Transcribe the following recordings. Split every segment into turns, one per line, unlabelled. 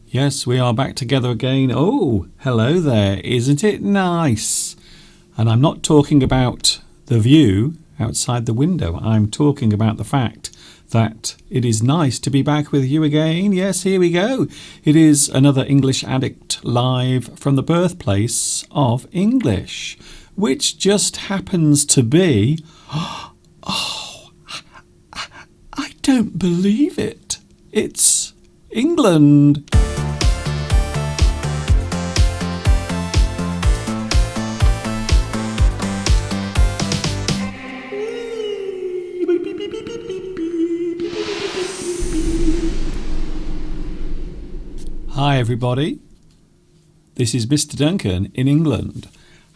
Yes, we are back together again. Oh, hello there. Isn't it nice? And I'm not talking about the view outside the window. I'm talking about the fact that it is nice to be back with you again. Yes, here we go. It is another English Addict live from the birthplace of English, which just happens to be... Oh, I don't believe it. It's England. Hi everybody, this is Mr. Duncan in England.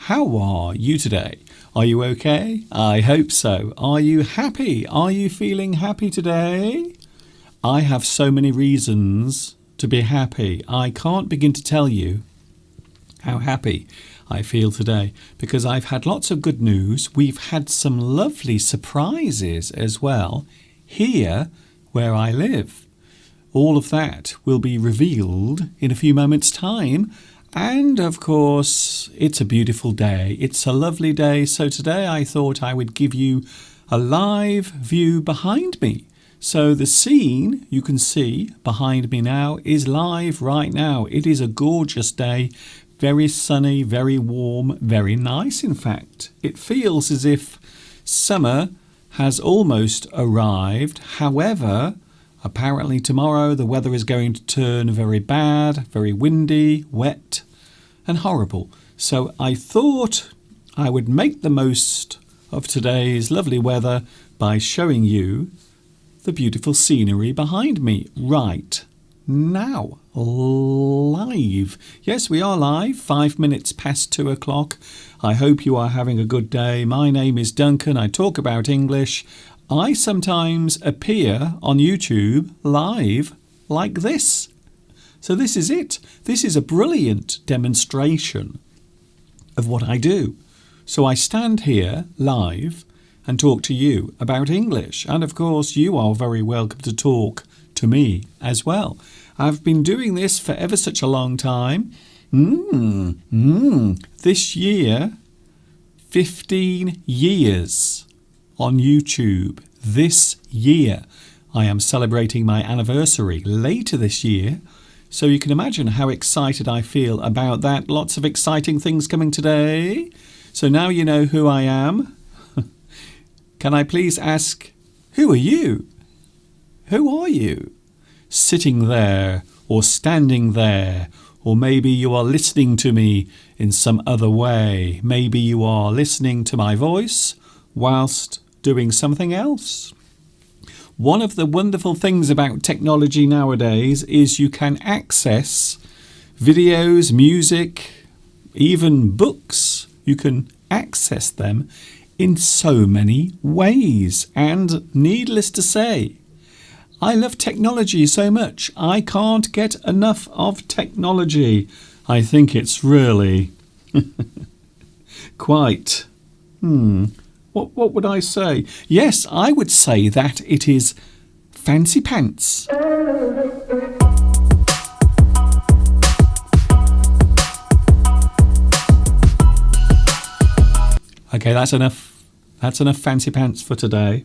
How are you today? Are you okay? I hope so. Are you happy? Are you feeling happy today? I have so many reasons to be happy. I can't begin to tell you how happy I feel today because I've had lots of good news. We've had some lovely surprises as well here where I live. All of that will be revealed in a few moments' time. And of course, it's a beautiful day. It's a lovely day. So today I thought I would give you a live view behind me. So the scene you can see behind me now is live right now. It is a gorgeous day. Very sunny, very warm, very nice in fact. It feels as if summer has almost arrived. However, apparently tomorrow the weather is going to turn very bad, very windy, wet and horrible. So I thought I would make the most of today's lovely weather by showing you the beautiful scenery behind me right now. Live. Yes, we are live, 5 minutes past 2 o'clock. I hope you are having a good day. My name is Duncan. I talk about English. I sometimes appear on YouTube live like this. So this is it. This is a brilliant demonstration of what I do. So I stand here live and talk to you about English. And of course, you are very welcome to talk to me as well. I've been doing this for ever such a long time. This year, 15 years. On YouTube this year. I am celebrating my anniversary later this year, so you can imagine how excited I feel about that. Lots of exciting things coming today. So now you know who I am. Can I please ask, who are you? Who are you? Sitting there or standing there, or maybe you are listening to me in some other way. Maybe you are listening to my voice whilst doing something else. One of the wonderful things about technology nowadays is you can access videos, music, even books. You can access them in so many ways. And needless to say, I love technology so much. I can't get enough of technology. I think it's really quite... What would I say? Yes, I would say that it is fancy pants. Okay, that's enough. That's enough fancy pants for today.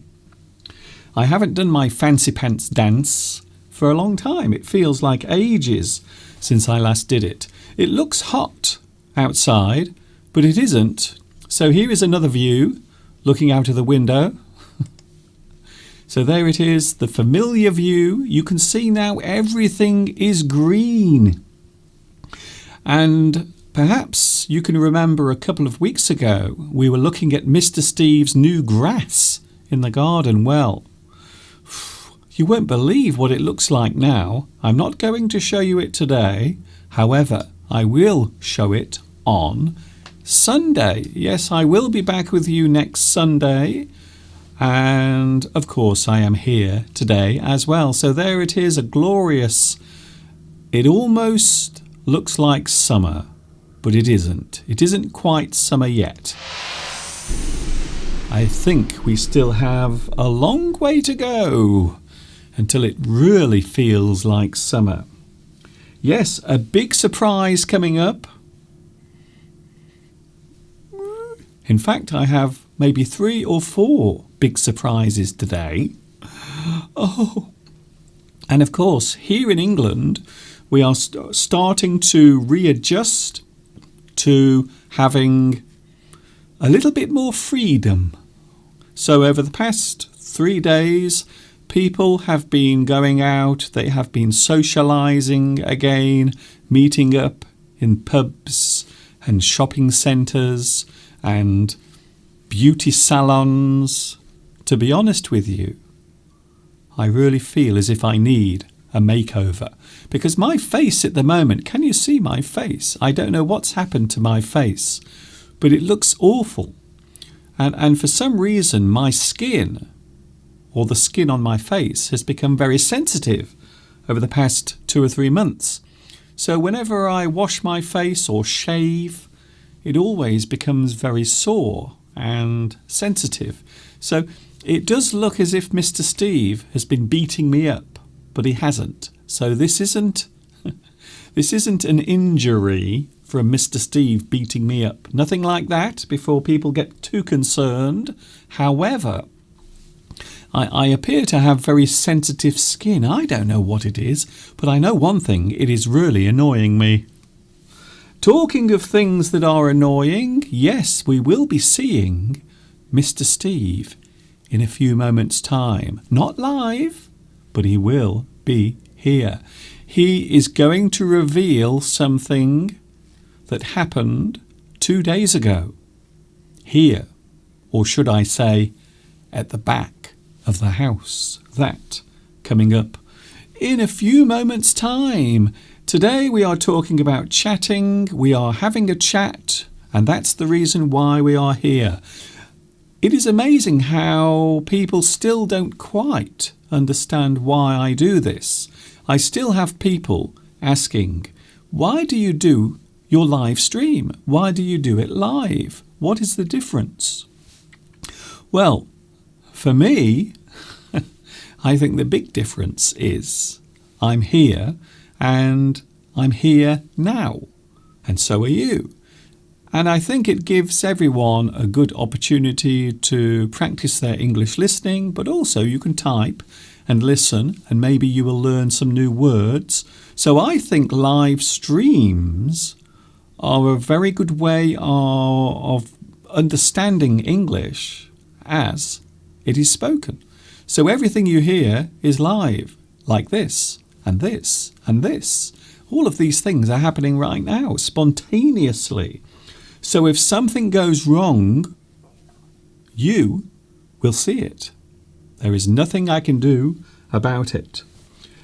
I haven't done my fancy pants dance for a long time. It feels like ages since I last did it. It looks hot outside, but it isn't. So here is another view. Looking out of the window. So there it is, the familiar view. You can see now everything is green. And perhaps you can remember a couple of weeks ago we were looking at Mr. Steve's new grass in the garden. Well, you won't believe what it looks like now. I'm not going to show you it today. However, I will show it on Sunday. Yes, I will be back with you next Sunday. And of course I am here today as well. So there it is, a glorious... It almost looks like summer, but it isn't. It isn't quite summer yet. I think we still have a long way to go until it really feels like summer. Yes, a big surprise coming up. In fact, I have maybe 3 or 4 big surprises today. Oh, and of course, here in England, we are starting to readjust to having a little bit more freedom. So over the past 3 days, people have been going out, they have been socialising again, meeting up in pubs and shopping centres and beauty salons. To be honest with you, I really feel as if I need a makeover, because my face at the moment, can you see my face? I don't know what's happened to my face, but it looks awful. And for some reason, my skin, or the skin on my face, has become very sensitive over the past 2 or 3 months. So whenever I wash my face or shave, it always becomes very sore and sensitive. So it does look as if Mr. Steve has been beating me up, but he hasn't. So this isn't an injury from Mr. Steve beating me up. Nothing like that before people get too concerned. However, I appear to have very sensitive skin. I don't know what it is, but I know one thing, it is really annoying me. Talking of things that are annoying, yes, we will be seeing Mr. Steve in a few moments' time. Not live, but he will be here. He is going to reveal something that happened 2 days ago. Here, or should I say, at the back of the house. That coming up in a few moments' time. Today we are talking about chatting. We are having a chat, and that's the reason why we are here. It is amazing how people still don't quite understand why I do this. I still have people asking, why do you do your live stream? Why do you do it live? What is the difference? Well, for me, I think the big difference is I'm here and I'm here now, and so are you. And I think it gives everyone a good opportunity to practice their English listening, but also you can type and listen, and maybe you will learn some new words. So I think live streams are a very good way of understanding English as it is spoken. So everything you hear is live, like this, and this, and this. All of these things are happening right now, spontaneously. So if something goes wrong, you will see it. There is nothing I can do about it.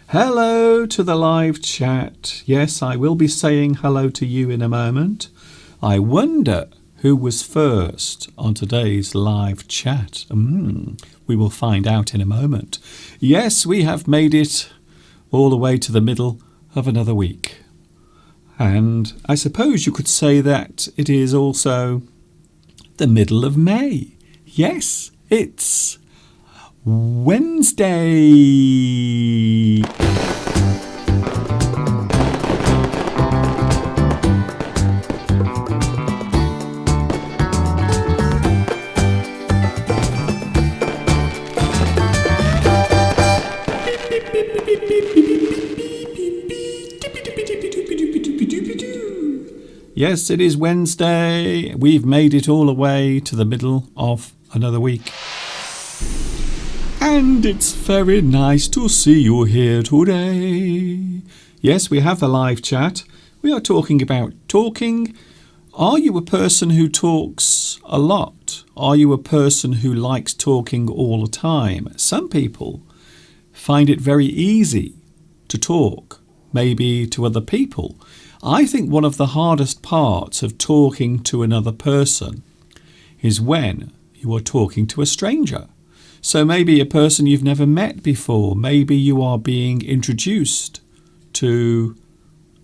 Hello to the live chat. Yes, I will be saying hello to you in a moment. I wonder who was first on today's live chat. We will find out in a moment. Yes, we have made it all the way to the middle of another week. And I suppose you could say that it is also the middle of May. Yes, it's Wednesday. Yes, it is Wednesday. We've made it all the way to the middle of another week. And it's very nice to see you here today. Yes, we have the live chat. We are talking about talking. Are you a person who talks a lot? Are you a person who likes talking all the time? Some people find it very easy to talk, maybe to other people. I think one of the hardest parts of talking to another person is when you are talking to a stranger. So maybe a person you've never met before. Maybe you are being introduced to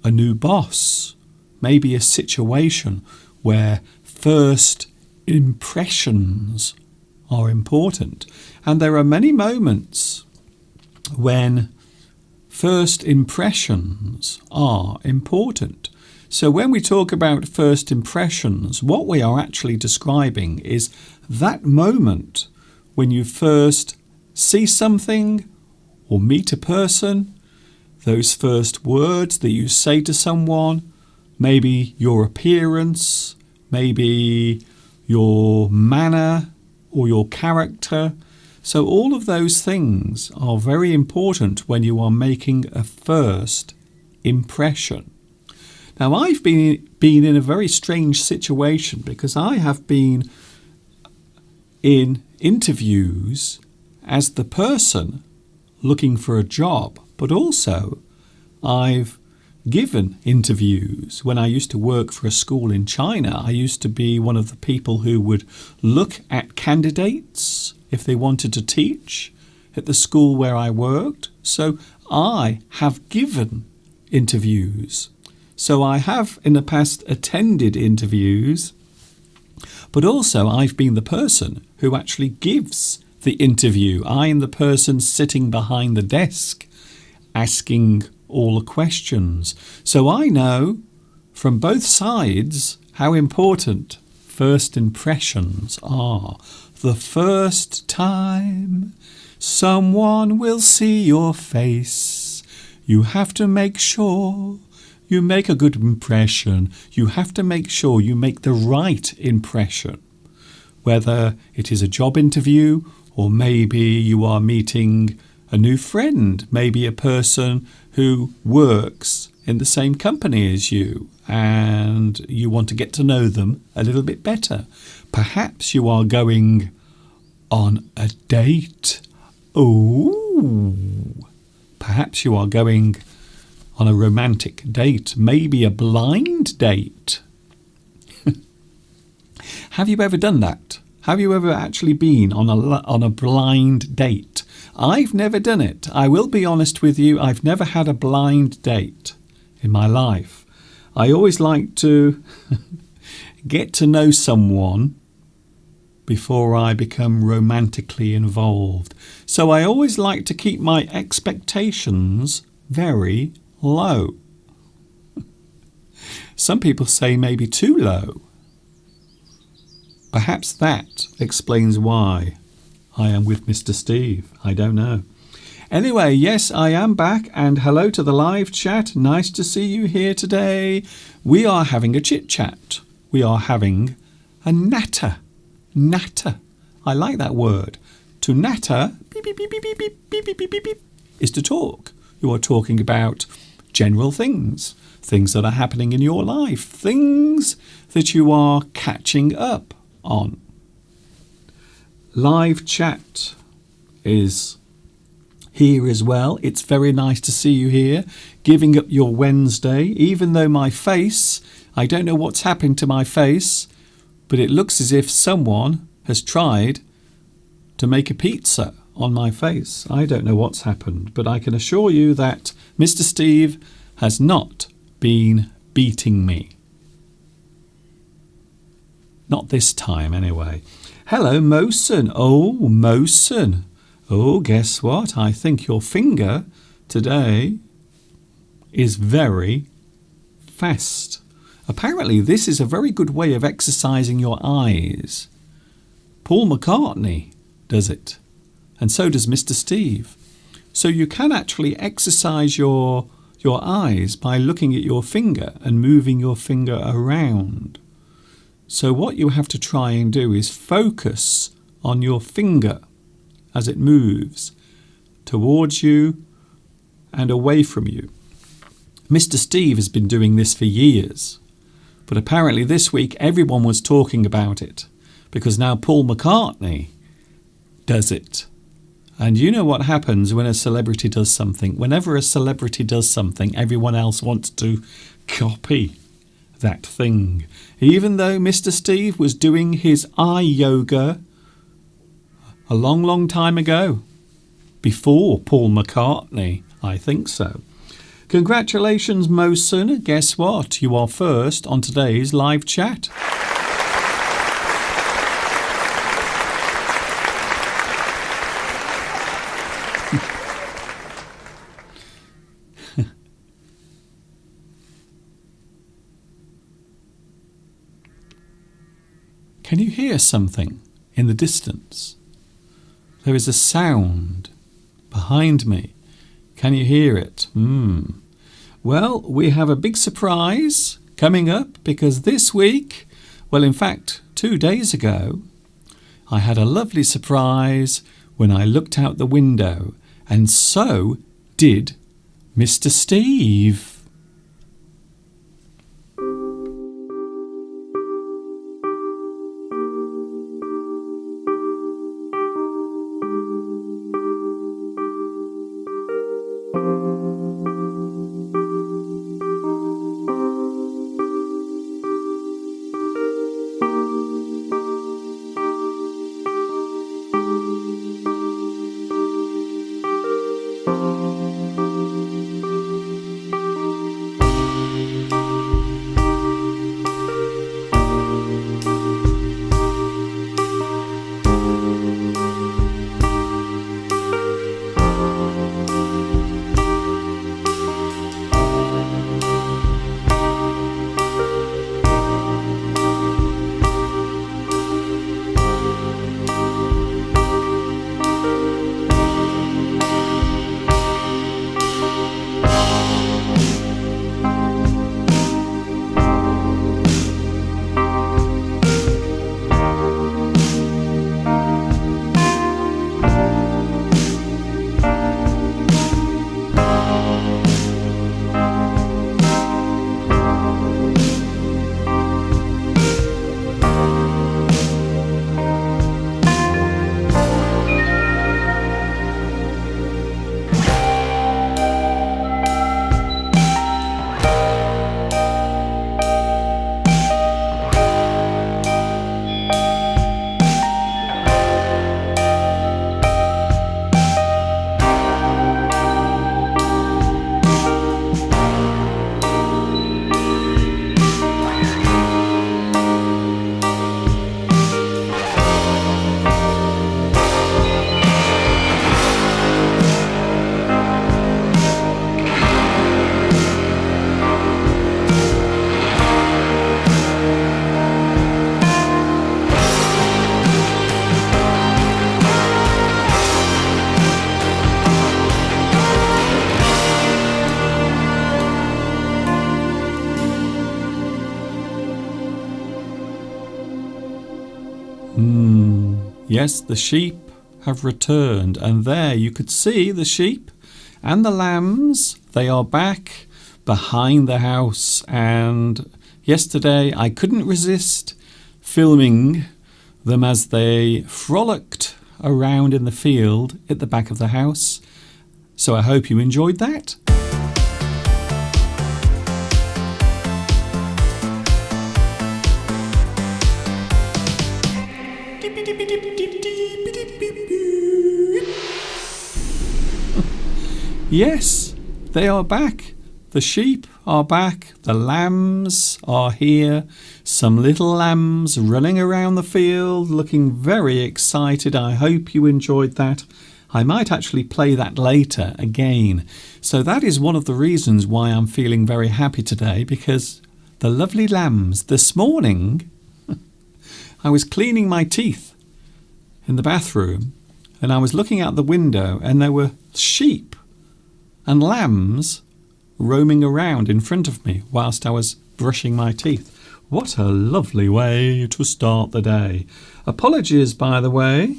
a new boss. Maybe a situation where first impressions are important. And there are many moments when first impressions are important. So when we talk about first impressions, what we are actually describing is that moment when you first see something or meet a person, those first words that you say to someone, maybe your appearance, maybe your manner or your character. So all of those things are very important when you are making a first impression. Now, I've been in a very strange situation because I have been in interviews as the person looking for a job, but also I've given interviews. When I used to work for a school in China, I used to be one of the people who would look at candidates if they wanted to teach at the school where I worked. So I have given interviews. So I have in the past attended interviews, but also I've been the person who actually gives the interview. I am the person sitting behind the desk asking all the questions. So I know from both sides how important first impressions are. The first time someone will see your face, you have to make sure you make a good impression. You have to make sure you make the right impression. Whether it is a job interview or maybe you are meeting a new friend, maybe a person who works in the same company as you and you want to get to know them a little bit better. Perhaps you are going on a date. Ooh. Perhaps you are going on a romantic date, maybe a blind date. Have you ever done that? Have you ever actually been on a blind date? I've never done it. I will be honest with you, I've never had a blind date in my life. I always like to get to know someone before I become romantically involved. So I always like to keep my expectations very low. Some people say maybe too low. Perhaps that explains why I am with Mr. Steve. I don't know. Anyway, yes, I am back, and hello to the live chat. Nice to see you here today. We are having a chit-chat. We are having a natter. Natter. I like that word. To natter, beep, beep, beep, beep, beep, beep, beep, beep, beep, beep, is to talk. You are talking about general things, things that are happening in your life, things that you are catching up on. Live chat is here as well. It's very nice to see you here, giving up your Wednesday, even though my face, I don't know what's happened to my face, but it looks as if someone has tried to make a pizza on my face. I don't know what's happened, but I can assure you that Mr. Steve has not been beating me. Not this time, anyway. Hello, Mosen. Oh, Mosen. Oh, guess what? I think your finger today is very fast. Apparently, this is a very good way of exercising your eyes. Paul McCartney does it, and so does Mr. Steve. So you can actually exercise your eyes by looking at your finger and moving your finger around. So what you have to try and do is focus on your finger as it moves towards you and away from you. Mr. Steve has been doing this for years, but apparently this week everyone was talking about it because now Paul McCartney does it. And you know what happens when a celebrity does something? Whenever a celebrity does something, everyone else wants to copy that thing. Even though Mr. Steve was doing his eye yoga a long, long time ago, before Paul McCartney, I think so. Congratulations, Mosen. Guess what? You are first on today's live chat. Can you hear something in the distance? There is a sound behind me. Can you hear it? Well, we have a big surprise coming up because this week, well, in fact, 2 days ago, I had a lovely surprise when I looked out the window, and so did Mr. Steve. Yes, the sheep have returned, and there you could see the sheep and the lambs. They are back behind the house, and yesterday I couldn't resist filming them as they frolicked around in the field at the back of the house. So I hope you enjoyed that. Yes, they are back. The sheep are back. The lambs are here. Some little lambs running around the field, looking very excited. I hope you enjoyed that. I might actually play that later again. So that is one of the reasons why I'm feeling very happy today, because the lovely lambs, this morning, I was cleaning my teeth in the bathroom and I was looking out the window and there were sheep and lambs roaming around in front of me whilst I was brushing my teeth. What a lovely way to start the day. Apologies, by the way,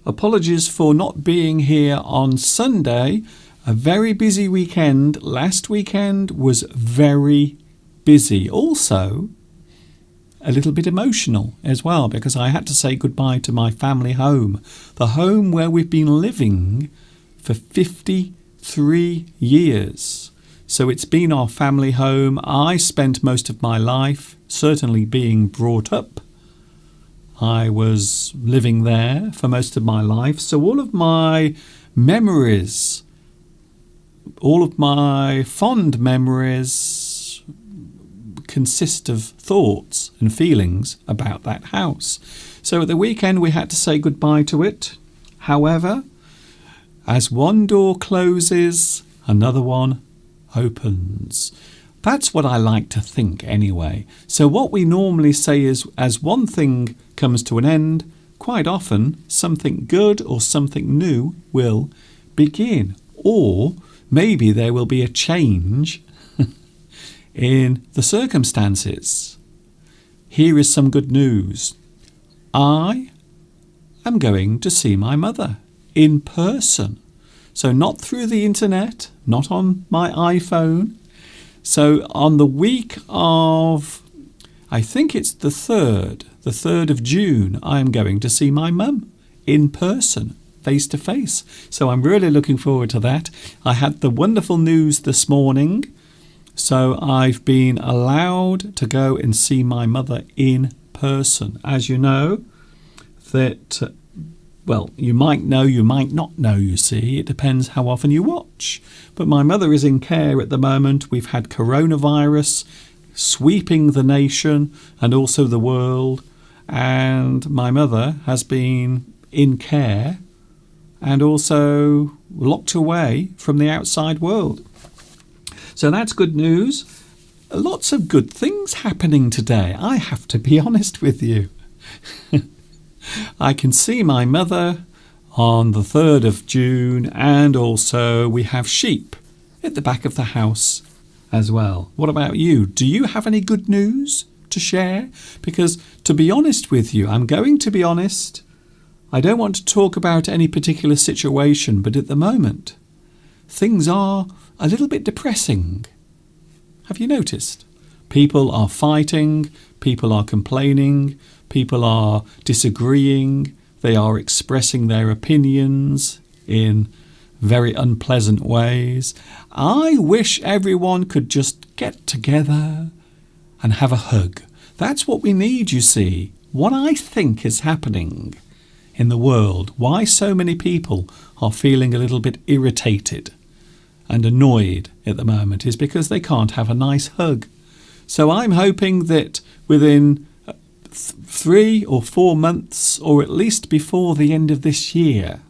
apologies for not being here on Sunday. A very busy weekend. Last weekend was very busy. Also, a little bit emotional as well, because I had to say goodbye to my family home, the home where we've been living for 53 years. So it's been our family home. I spent most of my life certainly being brought up. I was living there for most of my life. So all of my memories, all of my fond memories consist of thoughts and feelings about that house. So at the weekend we had to say goodbye to it. However, as one door closes, another one opens. That's what I like to think anyway. So what we normally say is, as one thing comes to an end, quite often something good or something new will begin. Or maybe there will be a change in the circumstances. Here is some good news. I am going to see my mother in person. So not through the internet, not on my iPhone. So on the week of, I think it's the 3rd of June, I'm going to see my mum in person, face to face. So I'm really looking forward to that. I had the wonderful news this morning. So I've been allowed to go and see my mother in person. As you know, that, well, you might know, you might not know, you see. It depends how often you watch. But my mother is in care at the moment. We've had coronavirus sweeping the nation and also the world. And my mother has been in care and also locked away from the outside world. So that's good news. Lots of good things happening today, I have to be honest with you. I can see my mother on the 3rd of June, and also we have sheep at the back of the house as well. What about you? Do you have any good news to share? Because to be honest with you, I'm going to be honest, I don't want to talk about any particular situation, but at the moment, things are a little bit depressing. Have you noticed? People are fighting, people are complaining, people are disagreeing, they are expressing their opinions in very unpleasant ways. I wish everyone could just get together and have a hug. That's what we need, you see. What I think is happening in the world, why so many people are feeling a little bit irritated and annoyed at the moment, is because they can't have a nice hug. So I'm hoping that within 3 or 4 months, or at least before the end of this year,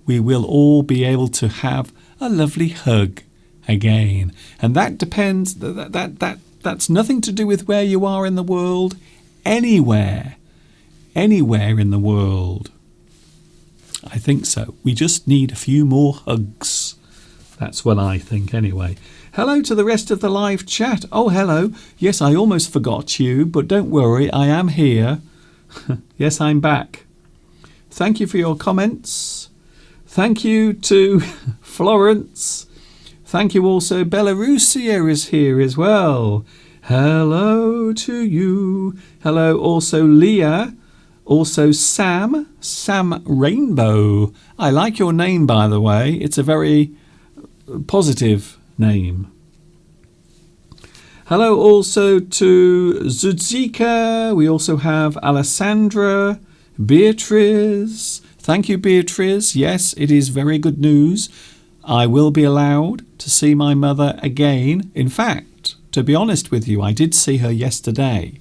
we will all be able to have a lovely hug again. And that depends, that's nothing to do with where you are in the world. Anywhere in the world. I think so. We just need a few more hugs. That's what I think anyway. Hello to the rest of the live chat. Oh, hello. Yes, I almost forgot you, but don't worry, I am here. Yes, I'm back. Thank you for your comments. Thank you to Florence. Thank you also. Belarusia is here as well. Hello to you. Hello also Leah. Also Sam Rainbow. I like your name, by the way. It's a very positive name. Hello also to Zudzika. We also have Alessandra, Beatrice. Thank you, Beatrice. Yes, it is very good news. I will be allowed to see my mother again. In fact, to be honest with you, I did see her yesterday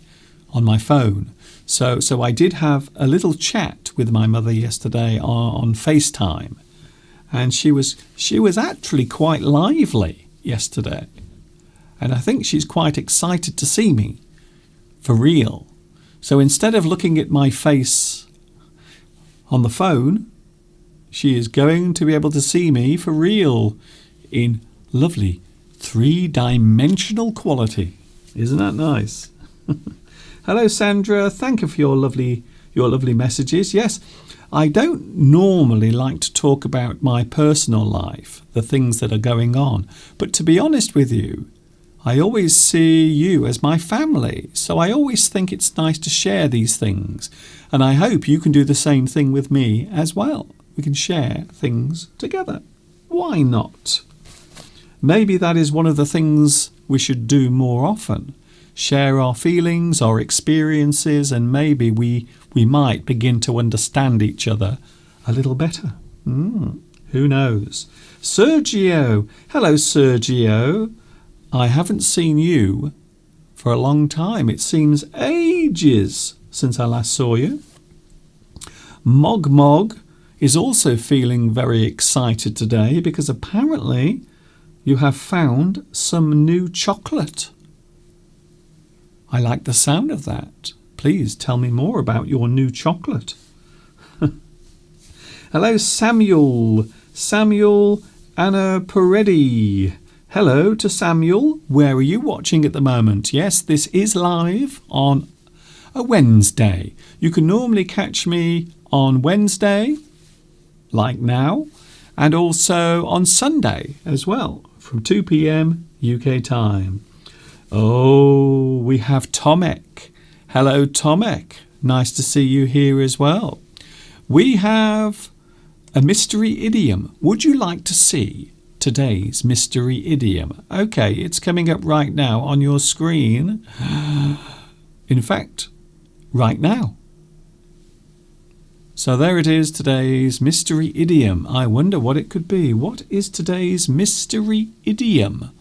on my phone. So I did have a little chat with my mother yesterday on FaceTime. And she was actually quite lively yesterday. And I think she's quite excited to see me, for real. So instead of looking at my face on the phone, she is going to be able to see me for real in lovely 3-dimensional quality. Isn't that nice? Hello, Sandra. Thank you for your lovely messages. Yes, I don't normally like to talk about my personal life, the things that are going on. But to be honest with you, I always see you as my family. So I always think it's nice to share these things. And I hope you can do the same thing with me as well. We can share things together. Why not? Maybe that is one of the things we should do more often. Share our feelings, our experiences, and maybe we might begin to understand each other a little better. Who knows? Sergio. Hello, Sergio. I haven't seen you for a long time. It seems ages since I last saw you. Mog is also feeling very excited today because apparently you have found some new chocolate. I like the sound of that. Please tell me more about your new chocolate. Hello, Samuel. Samuel Anna Peretti. Hello to Samuel. Where are you watching at the moment? Yes, this is live on a Wednesday. You can normally catch me on Wednesday, like now, and also on Sunday as well, from 2 p.m. UK time. Oh, we have Tomek. Hello, Tomek. Nice to see you here as well. We have a mystery idiom. Would you like to see today's mystery idiom? Okay, it's coming up right now on your screen. In fact, right now. So there it is, today's mystery idiom. I wonder what it could be. What is today's mystery idiom?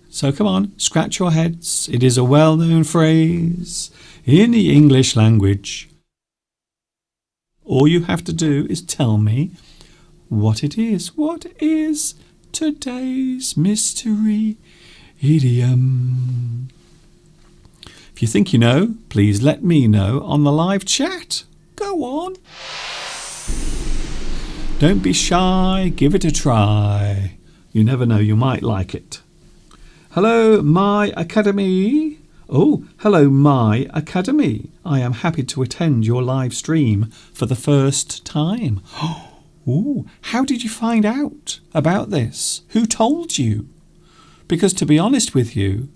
So come on, scratch your heads. It is a well-known phrase in the English language. All you have to do is tell me what it is. What is today's mystery idiom? If you think you know, please let me know on the live chat. Go on. Don't be shy. Give it a try. You never know, you might like it. Hello, My Academy. Oh, hello, My Academy. I am happy to attend your live stream for the first time. Oh, how did you find out about this? Who told you? Because to be honest with you,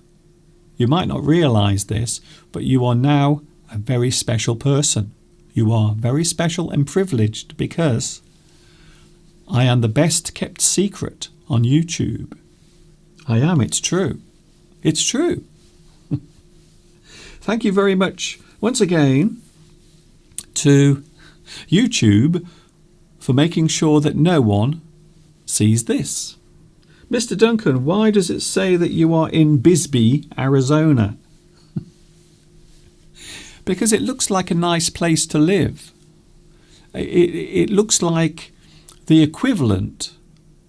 you might not realise this, but you are now a very special person. You are very special and privileged because I am the best kept secret on YouTube. I am, it's true. It's true. Thank you very much once again to YouTube for making sure that no one sees this. Mr. Duncan, why does it say that you are in Bisbee, Arizona? Because it looks like a nice place to live. It looks like the equivalent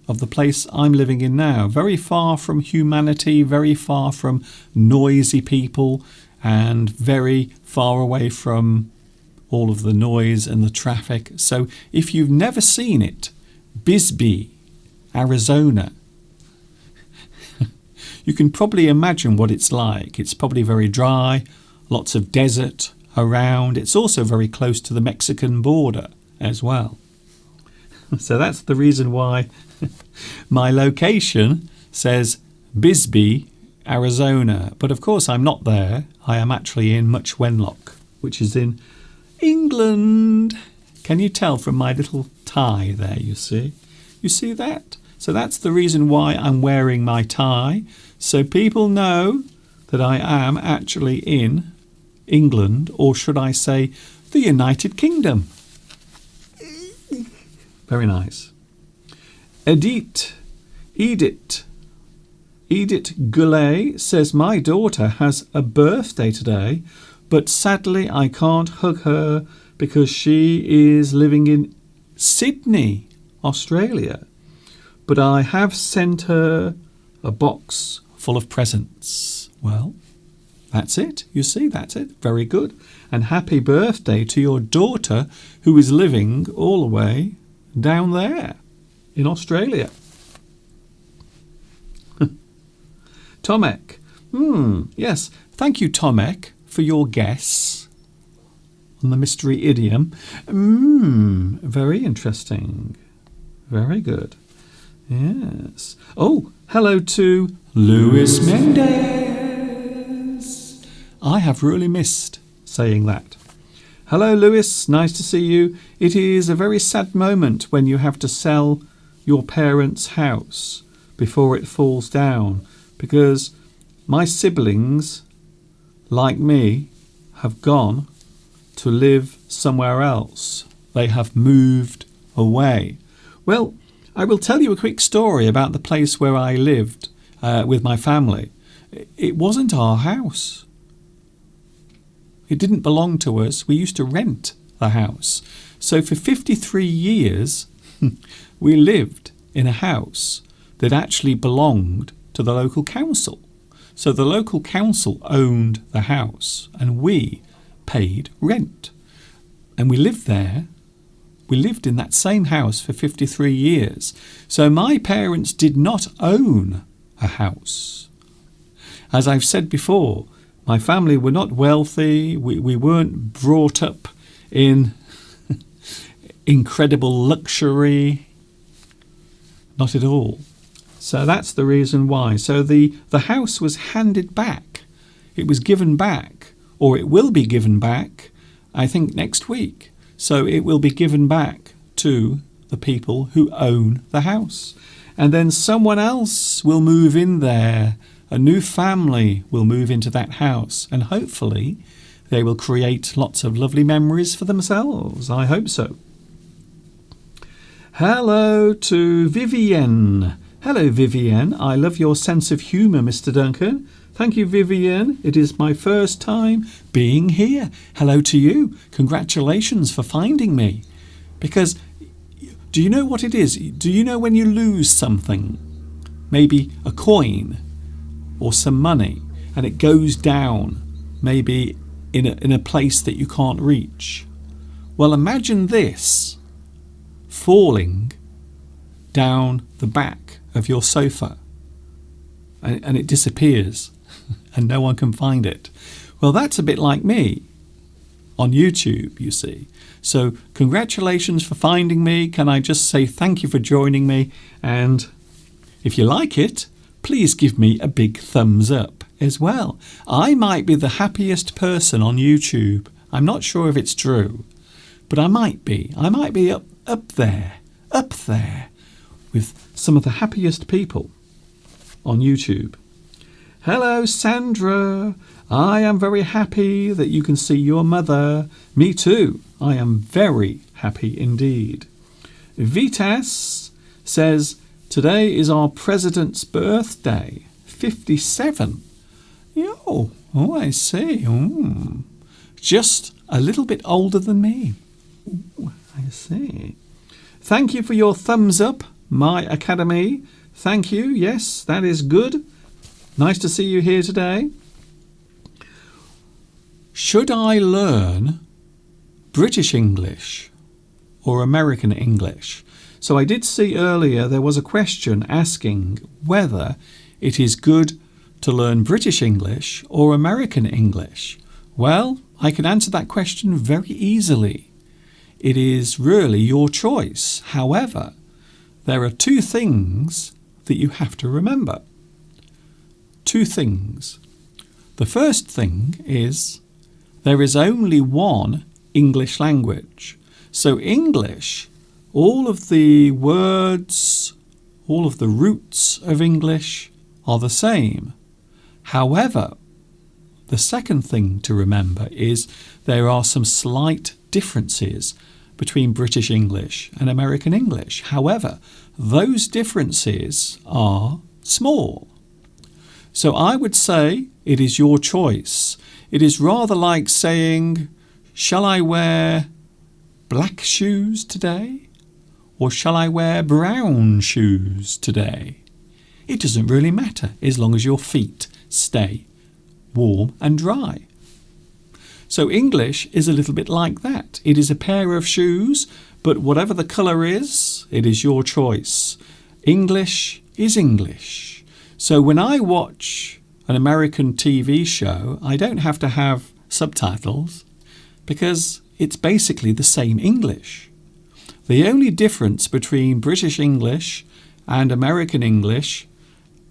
of the place I'm living in now. Very far from humanity, very far from noisy people, and very far away from all of the noise and the traffic. So if you've never seen it, Bisbee, Arizona, you can probably imagine what it's like. It's probably very dry, lots of desert around. It's also very close to the Mexican border as well. So that's the reason why my location says Bisbee, Arizona. But of course I'm not there. I am actually in Much Wenlock, which is in England. Can you tell from my little tie there, you see? You see that? So that's the reason why I'm wearing my tie. So people know that I am actually in England, or should I say the United Kingdom. Very nice. Edith Goulet says, my daughter has a birthday today, but sadly I can't hug her because she is living in Sydney, Australia. But I have sent her a box full of presents. Well, that's it. You see, that's it. Very good. And happy birthday to your daughter who is living all the way down there in Australia. Tomek. Yes. Thank you, Tomek, for your guess on the mystery idiom. Very interesting. Very good. Yes. Oh, hello to Luis Mendes. I have really missed saying that. Hello, Lewis. Nice to see you. It is a very sad moment when you have to sell your parents' house before it falls down, because my siblings, like me, have gone to live somewhere else. They have moved away. Well, I will tell you a quick story about the place where I lived with my family. It wasn't our house. It didn't belong to us. We used to rent the house. So for 53 years, we lived in a house that actually belonged to the local council. So the local council owned the house and we paid rent. And we lived there. We lived in that same house for 53 years. So my parents did not own a house. As I've said before, my family were not wealthy. We weren't brought up in incredible luxury. Not at all. So that's the reason why. So the house was handed back. It was given back, or it will be given back, I think next week. So it will be given back to the people who own the house. And then someone else will move in there. A new family will move into that house. And hopefully they will create lots of lovely memories for themselves. I hope so. Hello to Vivienne. Hello, Vivienne. I love your sense of humour, Mr. Duncan. Thank you, Vivienne. It is my first time being here. Hello to you. Congratulations for finding me. Because do you know what it is? Do you know when you lose something? Maybe a coin or some money, and it goes down, maybe in a place that you can't reach. Well, imagine this falling down the back of your sofa, and it disappears and no one can find it. Well, that's a bit like me on YouTube, you see. So congratulations for finding me. Can I just say thank you for joining me? And if you like it, please give me a big thumbs up as well. I might be the happiest person on YouTube. I'm not sure if it's true, but I might be. I might be up there with some of the happiest people on YouTube. Hello, Sandra. I am very happy that you can see your mother. Me too. I am very happy indeed. Vitas says, today is our president's birthday. 57. Oh, I see. Just a little bit older than me. I see. Thank you for your thumbs up, My Academy. Thank you. Yes, that is good. Nice to see you here today. Should I learn British English or American English? So I did see earlier there was a question asking whether it is good to learn British English or American English. Well, I can answer that question very easily. It is really your choice. However, there are two things that you have to remember. Two things. The first thing is there is only one English language. So English, all of the words, all of the roots of English are the same. However, the second thing to remember is there are some slight differences between British English and American English. However, those differences are small. So I would say it is your choice. It is rather like saying, shall I wear black shoes today? Or shall I wear brown shoes today? It doesn't really matter as long as your feet stay warm and dry. So English is a little bit like that. It is a pair of shoes, but whatever the colour is, it is your choice. English is English. So when I watch an American TV show, I don't have to have subtitles because it's basically the same English. The only difference between British English and American English,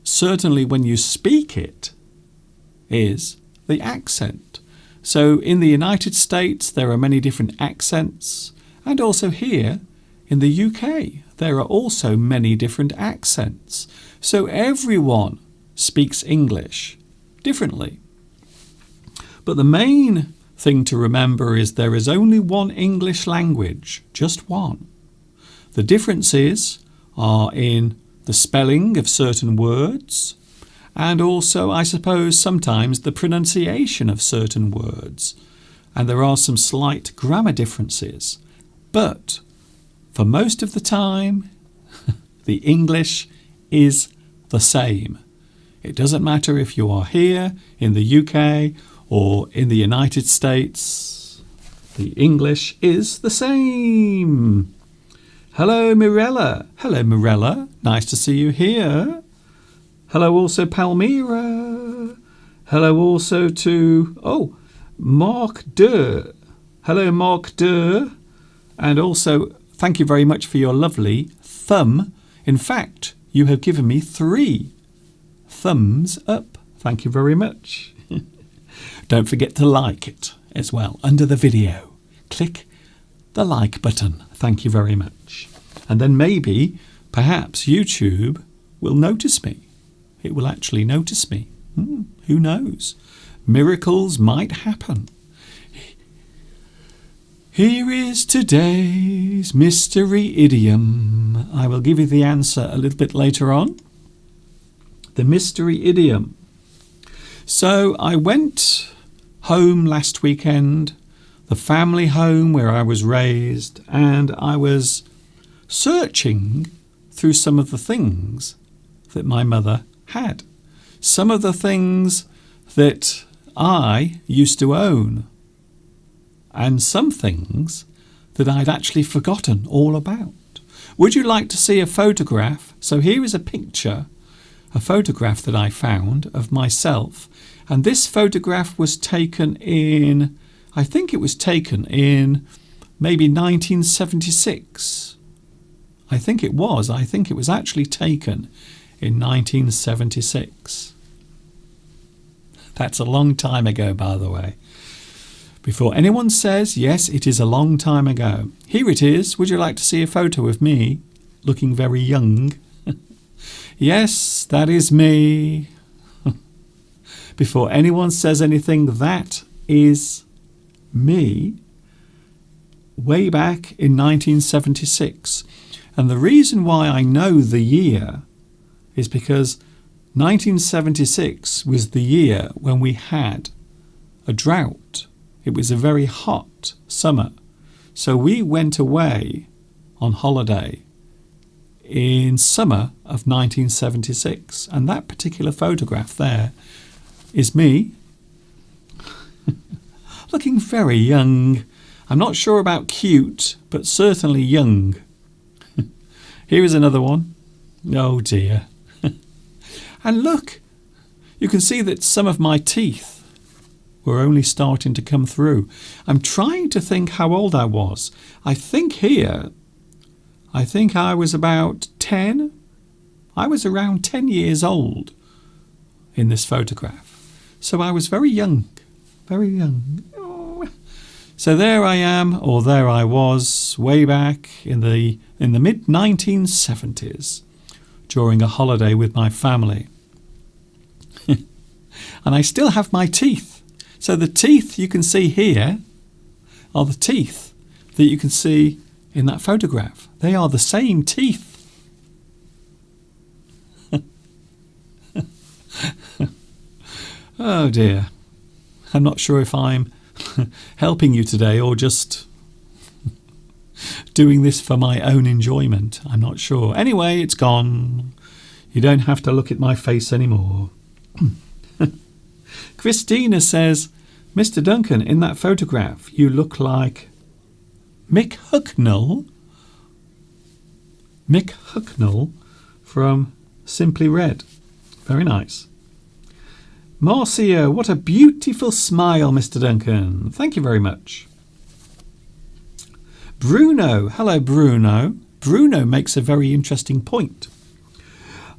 certainly when you speak it, is the accent. So in the United States, there are many different accents, and also here in the UK, there are also many different accents. So everyone speaks English differently. But the main thing to remember is there is only one English language, just one. The differences are in the spelling of certain words, and also, I suppose, sometimes the pronunciation of certain words. and there are some slight grammar differences. But for most of the time, the English is the same. It doesn't matter if you are here in the UK or in the United States. The English is the same. Hello, Mirella. Hello, Mirella. Nice to see you here. Hello also, Palmyra. Hello also to, Mark Durr. Hello, Mark Durr. And also, thank you very much for your lovely thumb. In fact, you have given me 3 thumbs up. Thank you very much. Don't forget to like it as well under the video. Click the like button. Thank you very much. And then maybe, perhaps YouTube will notice me. It will actually notice me. Who knows? Miracles might happen. Here is today's mystery idiom. I will give you the answer a little bit later on. The mystery idiom. So I went home last weekend, the family home where I was raised, and I was searching through some of the things that my mother had. Some of the things that I used to own, and some things that I'd actually forgotten all about. Would you like to see a photograph? So here is a picture, a photograph that I found of myself. And this photograph was taken in, I think it was taken in maybe 1976. I think it was actually taken in 1976. That's a long time ago, by the way. Before anyone says, yes, it is a long time ago. Here it is. Would you like to see a photo of me looking very young? Yes, that is me. Before anyone says anything, that is me way back in 1976. And the reason why I know the year is because 1976 was the year when we had a drought. It was a very hot summer. So we went away on holiday in summer of 1976. And that particular photograph there is me looking very young. I'm not sure about cute, but certainly young. Here is another one. Oh dear. And look, you can see that some of my teeth were only starting to come through. I'm trying to think how old I was. I think I was about 10. I was around 10 years old in this photograph. So I was very young, very young. Oh. So there I am, or there I was, way back in the mid-1970s during a holiday with my family. And I still have my teeth. So the teeth you can see here are the teeth that you can see in that photograph. They are the same teeth. Oh dear. I'm not sure if I'm helping you today or just doing this for my own enjoyment. I'm not sure. Anyway, it's gone. You don't have to look at my face anymore. Christina says, Mr. Duncan, in that photograph, you look like Mick Hucknall. Mick Hucknall from Simply Red. Very nice. Marcia, what a beautiful smile, Mr. Duncan. Thank you very much. Bruno. Hello, Bruno. Bruno makes a very interesting point.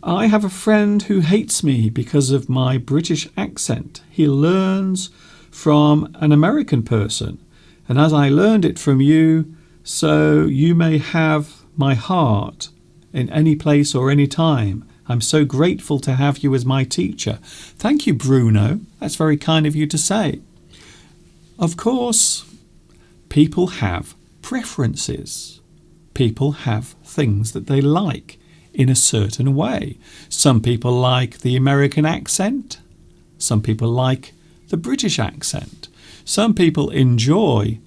I have a friend who hates me because of my British accent. He learns from an American person, and as I learned it from you, so you may have my heart in any place or any time. I'm so grateful to have you as my teacher. Thank you, Bruno. That's very kind of you to say. Of course, people have preferences. People have things that they like in a certain way. Some people like the American accent. Some people like the British accent. Some people enjoy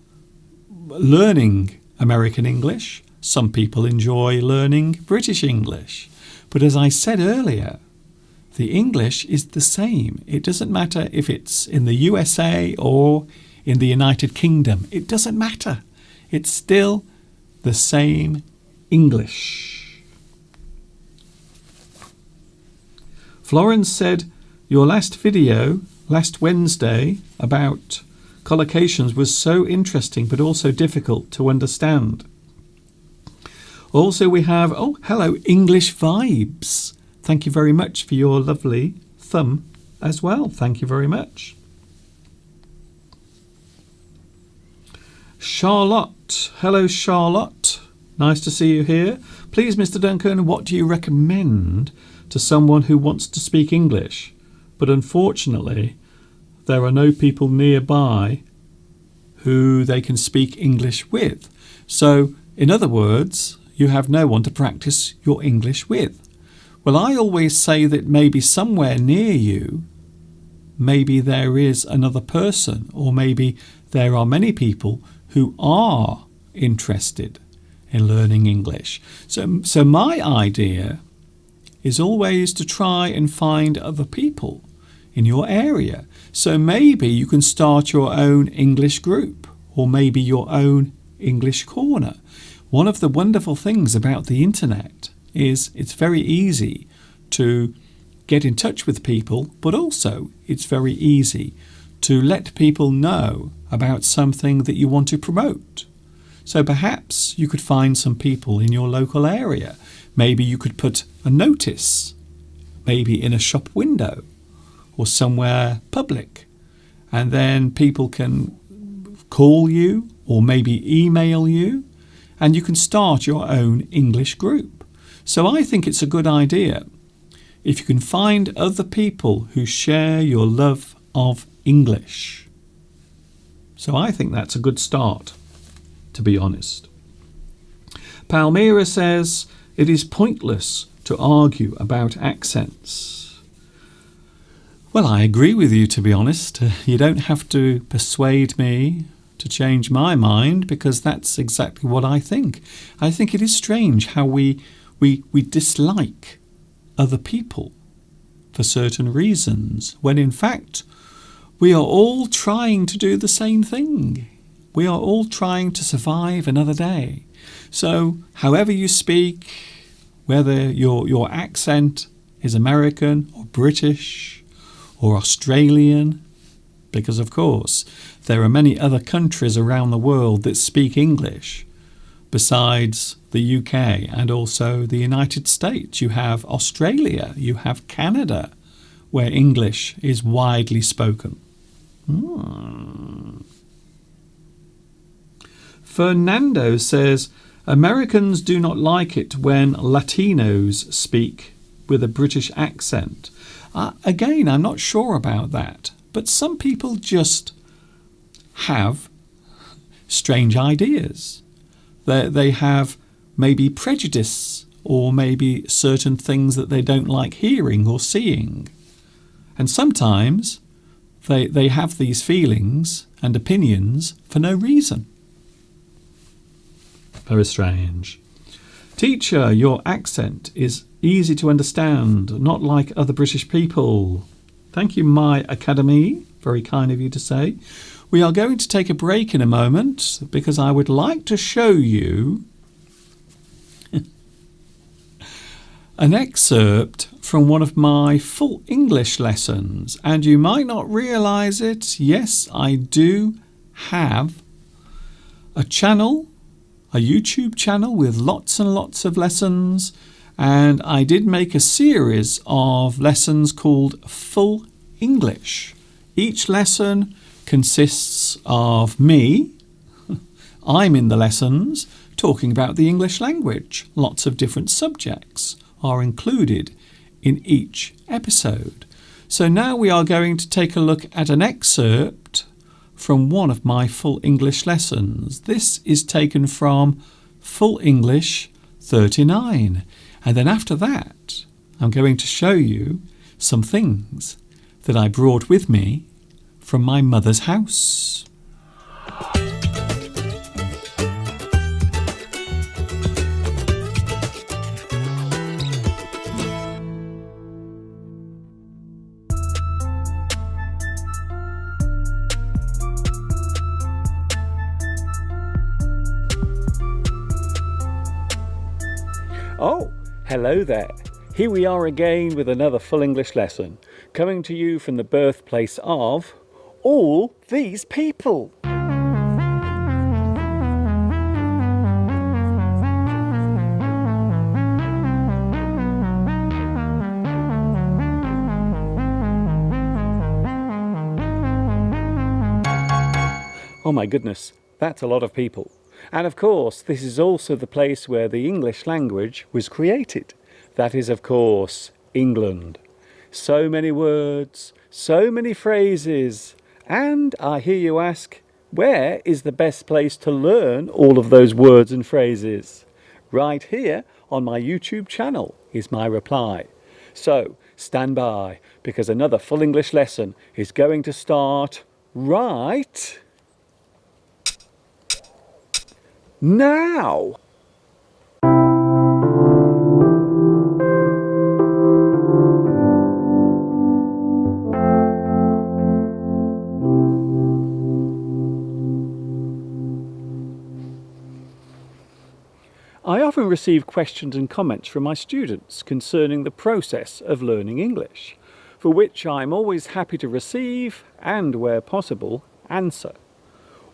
learning American English. Some people enjoy learning British English. But as I said earlier, the English is the same. It doesn't matter if it's in the USA or in the United Kingdom. It doesn't matter. It's still the same English. Florence said, your last video, last Wednesday, about collocations was so interesting but also difficult to understand. Also we have, oh, hello, English Vibes. Thank you very much for your lovely thumb as well. Thank you very much. Charlotte. Hello, Charlotte. Nice to see you here. Please, Mr. Duncan, what do you recommend to someone who wants to speak English, but unfortunately there are no people nearby who they can speak English with? So, in other words, you have no one to practice your English with. Well, I always say that maybe somewhere near you, maybe there is another person, or maybe there are many people who are interested in learning English. So my idea is always to try and find other people in your area. So maybe you can start your own English group, or maybe your own English corner. One of the wonderful things about the internet is it's very easy to get in touch with people, but also it's very easy to let people know about something that you want to promote. So perhaps you could find some people in your local area. Maybe you could put a notice, maybe in a shop window or somewhere public, and then people can call you or maybe email you, and you can start your own English group. So I think it's a good idea if you can find other people who share your love of English. So I think that's a good start, to be honest. Palmyra says, it is pointless to argue about accents. Well, I agree with you, to be honest. You don't have to persuade me to change my mind, because that's exactly what I think. I think it is strange how we dislike other people for certain reasons, when in fact we are all trying to do the same thing. We are all trying to survive another day. So however you speak, whether your accent is American or British or Australian, because of course there are many other countries around the world that speak English besides the UK and also the United States. You have Australia, you have Canada, where English is widely spoken. Fernando says, Americans do not like it when Latinos speak with a British accent. Again, I'm not sure about that, but some people just have strange ideas. They have maybe prejudice or maybe certain things that they don't like hearing or seeing. And sometimes they have these feelings and opinions for no reason. Very strange. Teacher, your accent is easy to understand, not like other British people. Thank you, My Academy. Very kind of you to say. We are going to take a break in a moment because I would like to show you an excerpt from one of my full English lessons. And you might not realise it. Yes, I do have a channel, a YouTube channel with lots and lots of lessons. And I did make a series of lessons called Full English. Each lesson consists of me. I'm in the lessons talking about the English language. Lots of different subjects are included in each episode. So now we are going to take a look at an excerpt from one of my Full English lessons. This is taken from Full English 39. And then after that, I'm going to show you some things that I brought with me from my mother's house.
Oh, hello there. Here we are again with another full English lesson, coming to you from the birthplace of all these people. Oh my goodness, that's a lot of people. And of course, this is also the place where the English language was created. That is, of course, England. So many words, so many phrases. And I hear you ask, where is the best place to learn all of those words and phrases? Right here on my YouTube channel is my reply. So stand by, because another full English lesson is going to start right now. I often receive questions and comments from my students concerning the process of learning English, for which I'm always happy to receive and, where possible, answer.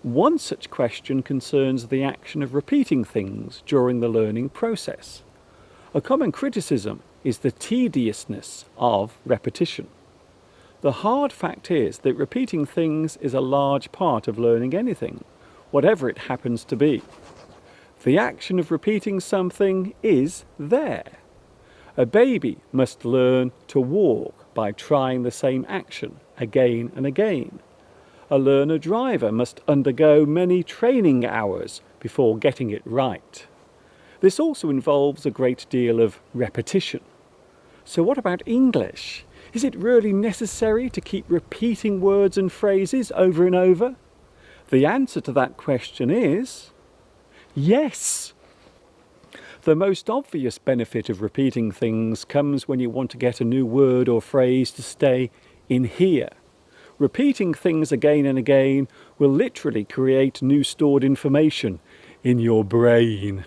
One such question concerns the action of repeating things during the learning process. A common criticism is the tediousness of repetition. The hard fact is that repeating things is a large part of learning anything, whatever it happens to be. The action of repeating something is there. A baby must learn to walk by trying the same action again and again. A learner driver must undergo many training hours before getting it right. This also involves a great deal of repetition. So what about English? Is it really necessary to keep repeating words and phrases over and over? The answer to that question is yes. The most obvious benefit of repeating things comes when you want to get a new word or phrase to stay in here. Repeating things again and again will literally create new stored information in your brain.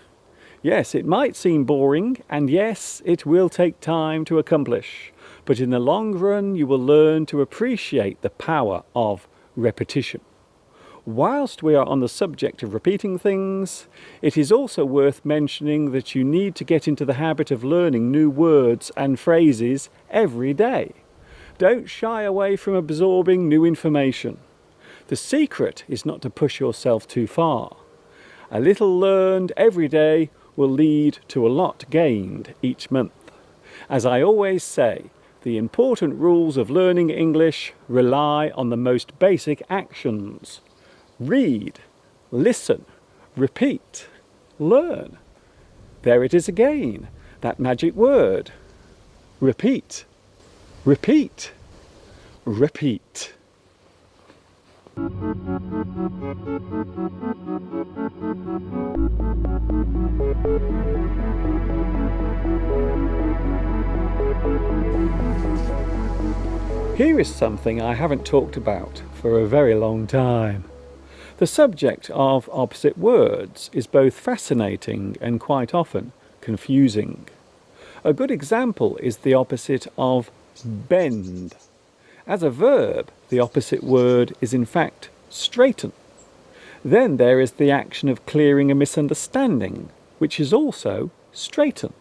Yes, it might seem boring, and yes, it will take time to accomplish, but in the long run you will learn to appreciate the power of repetition. Whilst we are on the subject of repeating things, it is also worth mentioning that you need to get into the habit of learning new words and phrases every day. Don't shy away from absorbing new information. The secret is not to push yourself too far. A little learned every day will lead to a lot gained each month. As I always say, the important rules of learning English rely on the most basic actions. Read, listen, repeat, learn. There it is again, that magic word. Repeat. Repeat. Repeat. Here is something I haven't talked about for a very long time. The subject of opposite words is both fascinating and quite often confusing. A good example is the opposite of bend. As a verb, the opposite word is in fact straighten. Then there is the action of clearing a misunderstanding, which is also straighten.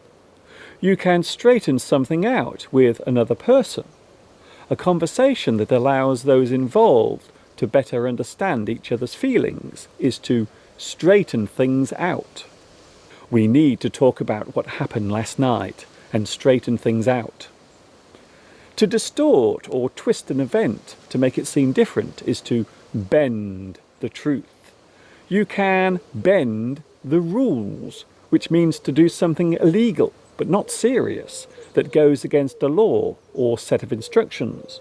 You can straighten something out with another person. A conversation that allows those involved to better understand each other's feelings is to straighten things out. We need to talk about what happened last night and straighten things out. To distort or twist an event to make it seem different is to bend the truth. You can bend the rules, which means to do something illegal but not serious that goes against a law or set of instructions.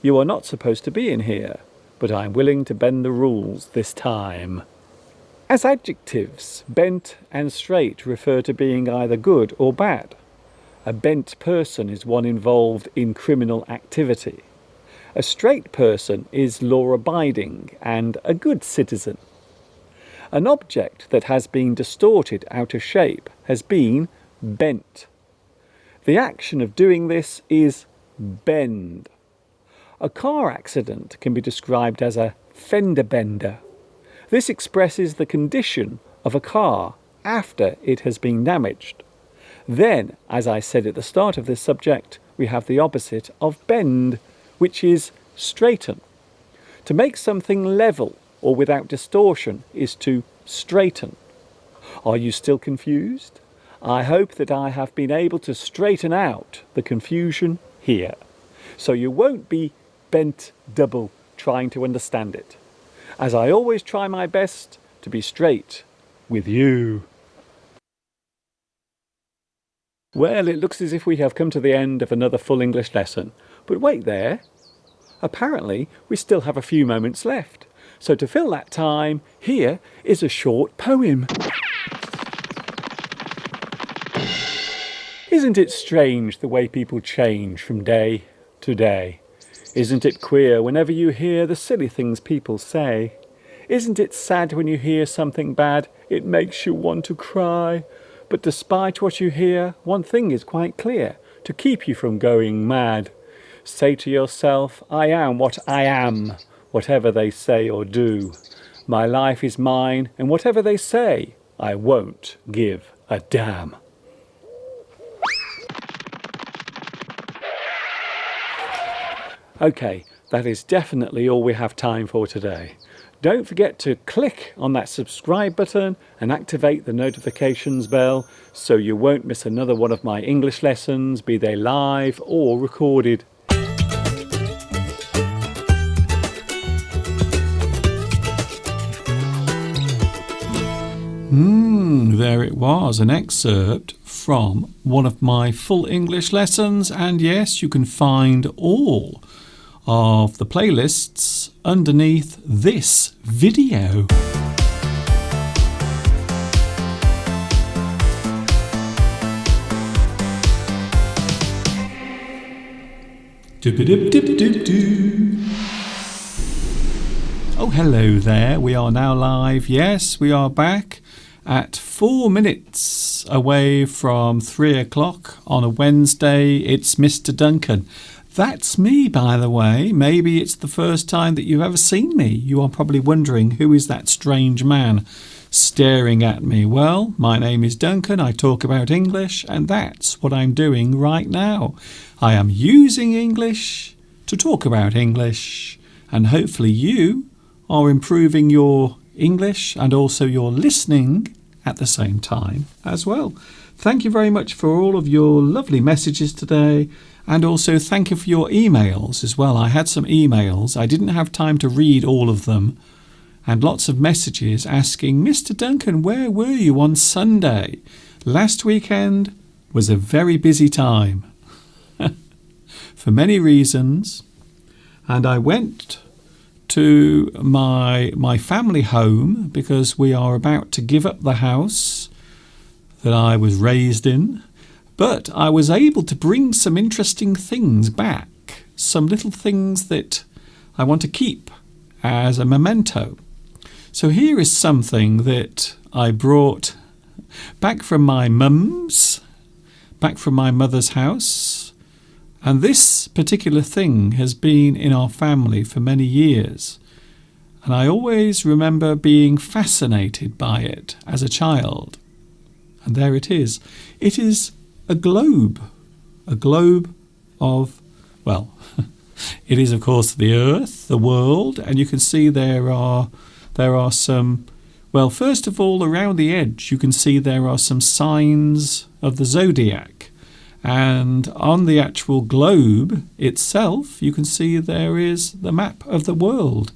You are not supposed to be in here, but I am willing to bend the rules this time. As adjectives, bent and straight refer to being either good or bad. A bent person is one involved in criminal activity. A straight person is law-abiding and a good citizen. An object that has been distorted out of shape has been bent. The action of doing this is bend. A car accident can be described as a fender bender. This expresses the condition of a car after it has been damaged. Then, as I said at the start of this subject, we have the opposite of bend, which is straighten. To make something level or without distortion is to straighten. Are you still confused? I hope that I have been able to straighten out the confusion here, so you won't be bent double trying to understand it, as I always try my best to be straight with you. Well, it looks as if we have come to the end of another full English lesson, but wait there. Apparently, we still have a few moments left. So to fill that time, here is a short poem. Isn't it strange the way people change from day to day? Isn't it queer whenever you hear the silly things people say? Isn't it sad when you hear something bad, it makes you want to cry? But despite what you hear, one thing is quite clear, to keep you from going mad. Say to yourself, I am what I am, whatever they say or do. My life is mine, and whatever they say, I won't give a damn. Okay, that is definitely all we have time for today. Don't forget to click on that subscribe button and activate the notifications bell so you won't miss another one of my English lessons, be they live or recorded.
There it was, an excerpt from one of my full English lessons, and yes, you can find all of the playlists underneath this video. Oh, hello there. We are now live. Yes, we are back at 4 minutes away from 3 o'clock on a Wednesday. It's Mr. Duncan. That's me, by the way. Maybe it's the first time that you've ever seen me. You are probably wondering, who is that strange man staring at me? Well, my name is Duncan. I talk about English, and that's what I'm doing right now. I am using English to talk about English, and hopefully you are improving your English and also your listening at the same time as well. Thank you very much for all of your lovely messages today, and also thank you for your emails as well. I had some emails. I didn't have time to read all of them, and lots of messages asking, Mr. Duncan, where were you on Sunday? Last weekend was a very busy time for many reasons, and I went to my family home because we are about to give up the house that I was raised in. But I was able to bring some interesting things back, some little things that I want to keep as a memento. So here is something that I brought back from my mum's, back from my mother's house. And this particular thing has been in our family for many years. And I always remember being fascinated by it as a child. And there it is. It is a globe of, well, it is of course the earth, the world, and you can see there are some, well, first of all, around the edge you can see there are some signs of the zodiac, and on the actual globe itself you can see there is the map of the world.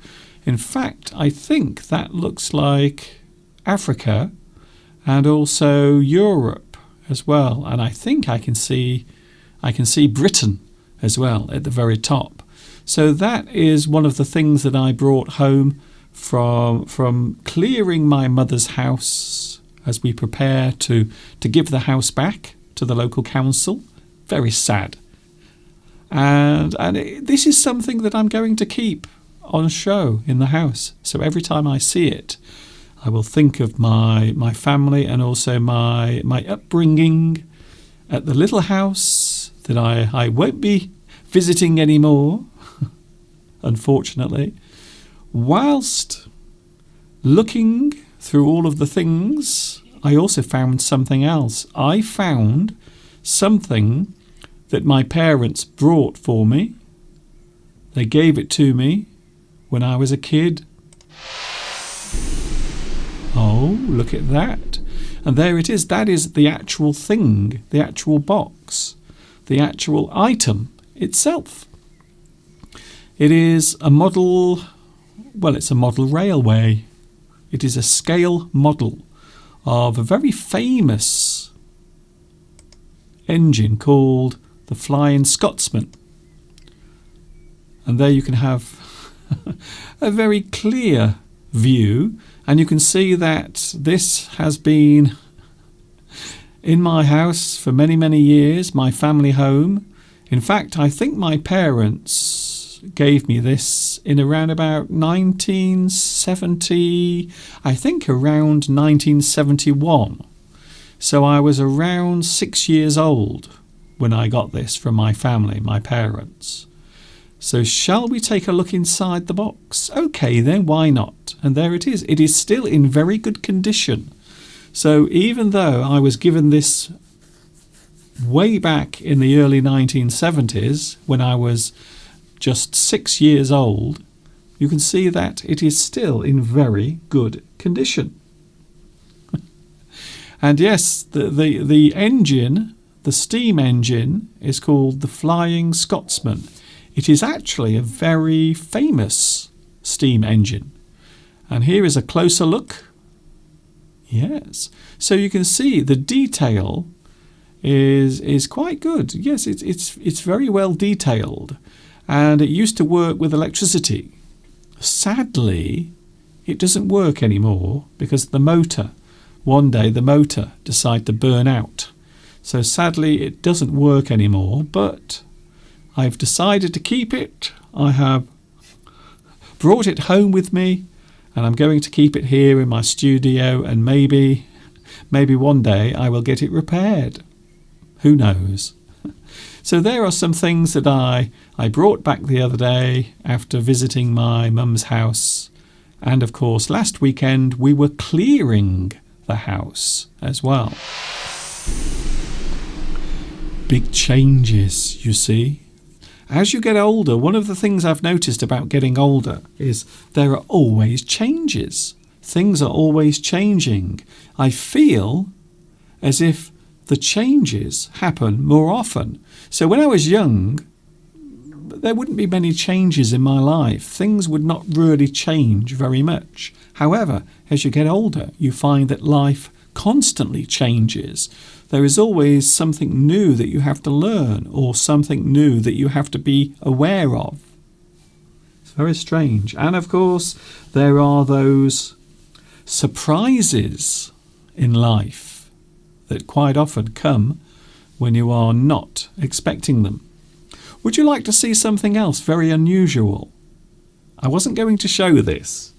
In fact, I think that looks like Africa and also Europe as well, and I think I can see Britain as well at the very top. So that is one of the things that I brought home from clearing my mother's house as we prepare to give the house back to the local council. Very sad. And this is something that I'm going to keep on show in the house. So every time I see it, I will think of my family and also my upbringing at the little house that I won't be visiting anymore, unfortunately. Whilst looking through all of the things, I also found something else. I found something that my parents brought for me. They gave it to me when I was a kid. Oh, look at that. And there it is. That is the actual thing, the actual box, the actual item itself. It is a model, well, it's a model railway. It is a scale model of a very famous engine called the Flying Scotsman. And there you can have a very clear view, and you can see that this has been in my house for many, many years, my family home. In fact, I think my parents gave me this in around about 1970, I think around 1971. So I was around 6 years old when I got this from my family, my parents. So shall we take a look inside the box? Okay, then why not? And there it is. It is still in very good condition. So even though I was given this way back in the early 1970s, when I was just 6 years old, you can see that it is still in very good condition. And yes, the engine, the steam engine, is called the Flying Scotsman. It is actually a very famous steam engine. And here is a closer look. Yes. So you can see the detail is quite good. Yes, it's very well detailed. And it used to work with electricity. Sadly, it doesn't work anymore because one day the motor decided to burn out. So sadly, it doesn't work anymore, but I've decided to keep it. I have brought it home with me, and I'm going to keep it here in my studio, and maybe one day I will get it repaired. Who knows? So there are some things that I brought back the other day after visiting my mum's house. And of course, last weekend we were clearing the house as well. Big changes, you see. As you get older, one of the things I've noticed about getting older is there are always changes. Things are always changing. I feel as if the changes happen more often. So when I was young, there wouldn't be many changes in my life. Things would not really change very much. However, as you get older, you find that life constantly changes. There is always something new that you have to learn, or something new that you have to be aware of. It's very strange. And of course, there are those surprises in life that quite often come when you are not expecting them. Would you like to see something else very unusual? I wasn't going to show this,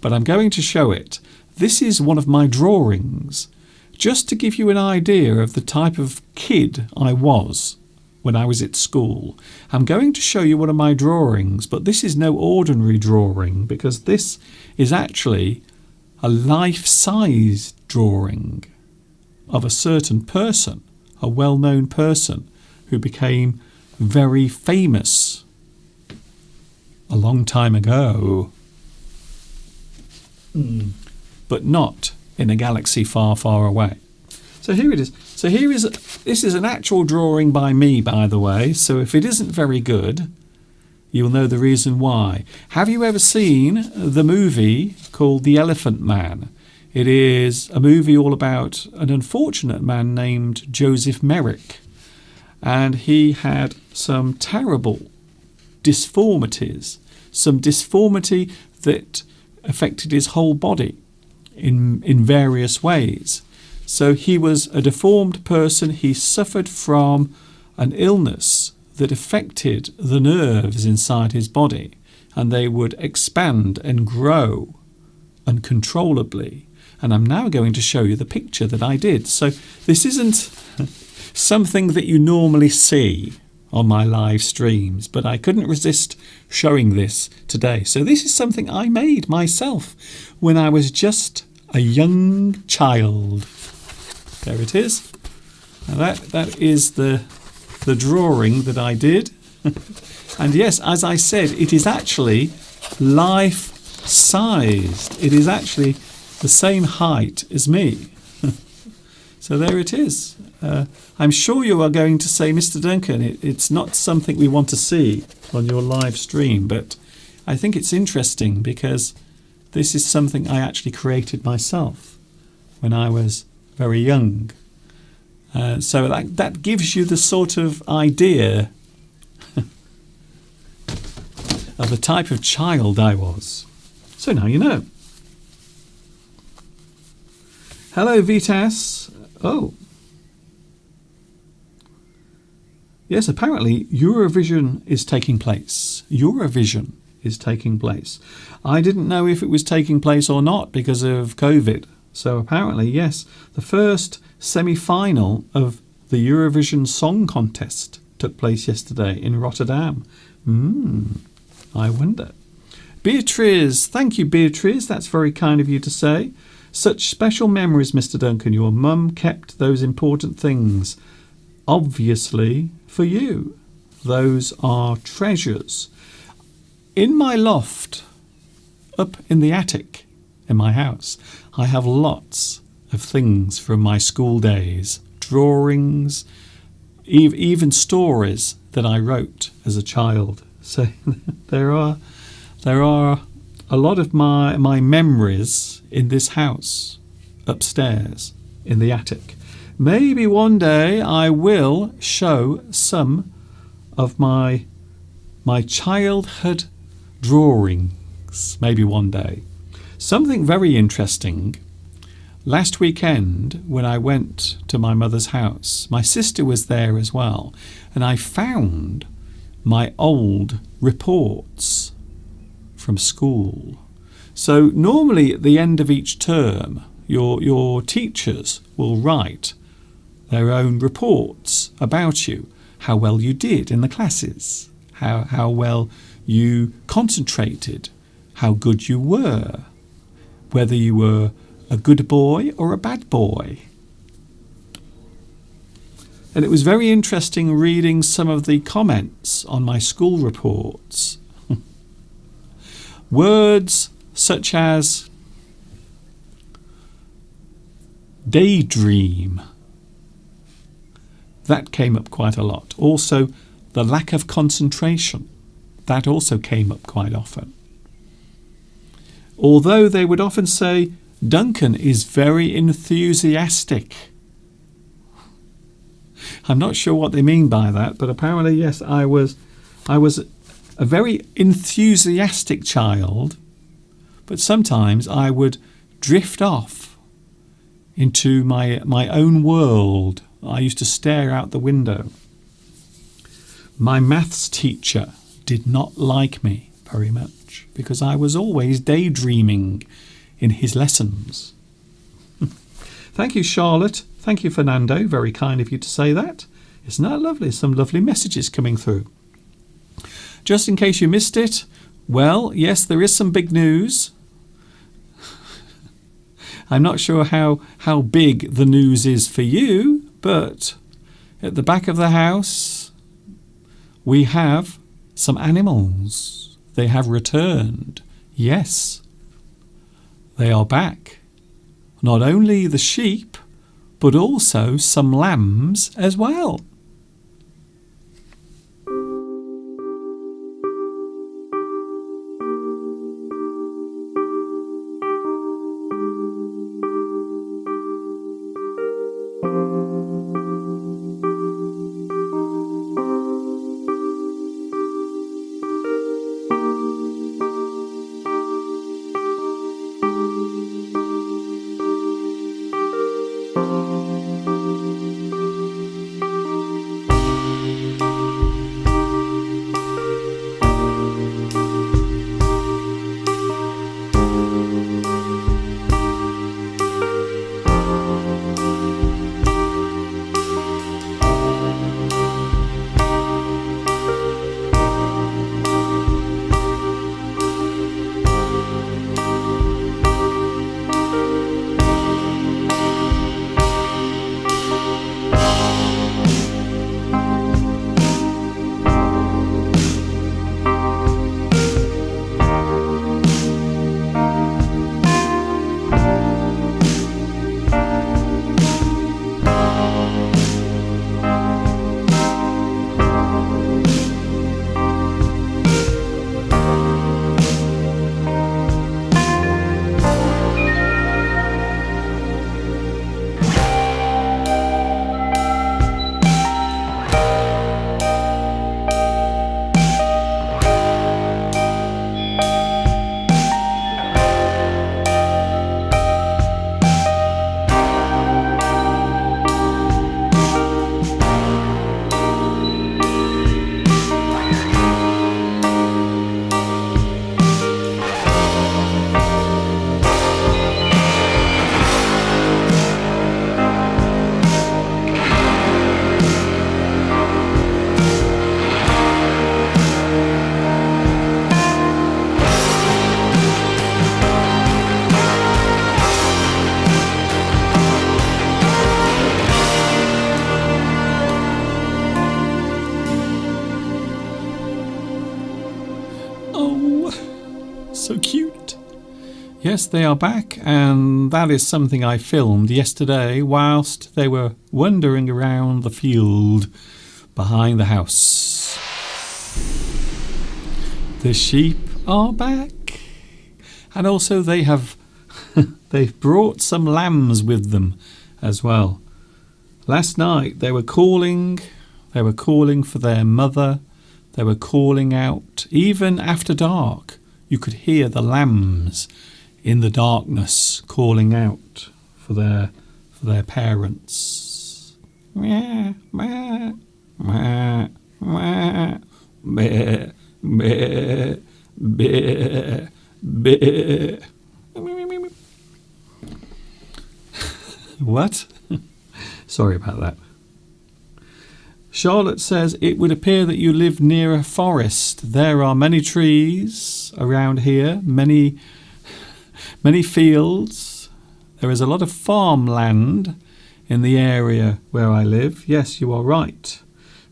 but I'm going to show it. This is one of my drawings, just to give you an idea of the type of kid I was when I was at school. I'm going to show you one of my drawings, but this is no ordinary drawing because this is actually a life-size drawing of a certain person, a well-known person who became very famous a long time ago. But not in a galaxy far, far away. So here it is. So this is an actual drawing by me, by the way. So if it isn't very good, you'll know the reason why. Have you ever seen the movie called The Elephant Man? It is a movie all about an unfortunate man named Joseph Merrick. And he had some terrible disformities, some disformity that affected his whole body in various ways. So he was a deformed person. He suffered from an illness that affected the nerves inside his body, and they would expand and grow uncontrollably. And I'm now going to show you the picture that I did. So this isn't something that you normally see on my live streams, but I couldn't resist showing this today. So this is something I made myself when I was just a young child. There it is. Now that is the drawing that I did. And yes, as I said, it is actually life-sized. It is actually the same height as me. So there it is. I'm sure you are going to say, Mr. Duncan, it's not something we want to see on your live stream, but I think it's interesting because this is something I actually created myself when I was very young. So that gives you the sort of idea of the type of child I was. So now you know. Hello, Vitas. Oh. Yes, apparently Eurovision is taking place. Eurovision is taking place. I didn't know if it was taking place or not because of COVID. So apparently, yes, the first semi-final of the Eurovision Song Contest took place yesterday in Rotterdam. I wonder. Beatrice, thank you, Beatrice. That's very kind of you to say. Such special memories, Mr. Duncan. Your mum kept those important things. Obviously, for you. Those are treasures. In my loft, up in the attic in my house, I have lots of things from my school days. Drawings, even stories that I wrote as a child. So there are a lot of my memories in this house upstairs in the attic. Maybe one day I will show some of my childhood drawings. Maybe one day. Something very interesting. Last weekend, when I went to my mother's house, my sister was there as well, and I found my old reports from school. So normally at the end of each term, your teachers will write their own reports about you, how well you did in the classes, how well you concentrated, how good you were, whether you were a good boy or a bad boy. And it was very interesting reading some of the comments on my school reports. Words such as daydream. That came up quite a lot. Also, the lack of concentration. That also came up quite often. Although they would often say, Duncan is very enthusiastic. I'm not sure what they mean by that, but apparently, yes, I was a very enthusiastic child, but sometimes I would drift off into my own world. I used to stare out the window. My maths teacher did not like me very much because I was always daydreaming in his lessons. Thank you, Charlotte. Thank you, Fernando. Very kind of you to say that. Isn't that lovely? Some lovely messages coming through. Just in case you missed it, well, yes, there is some big news. I'm not sure how big the news is for you, but at the back of the house, we have some animals. They have returned. Yes, they are back. Not only the sheep, but also some lambs as well. So cute. Yes, they are back, and that is something I filmed yesterday whilst they were wandering around the field behind the house. The sheep are back, and also they've brought some lambs with them as well. Last night they were calling for their mother. They were calling out. Even after dark, you could hear the lambs in the darkness calling out for their parents. Meh, meh, meh, meh, meh, meh, meh, meh. What? Sorry about that. Charlotte says, it would appear that you live near a forest. There are many trees around here, many fields. There is a lot of farmland in the area where I live. Yes, you are right.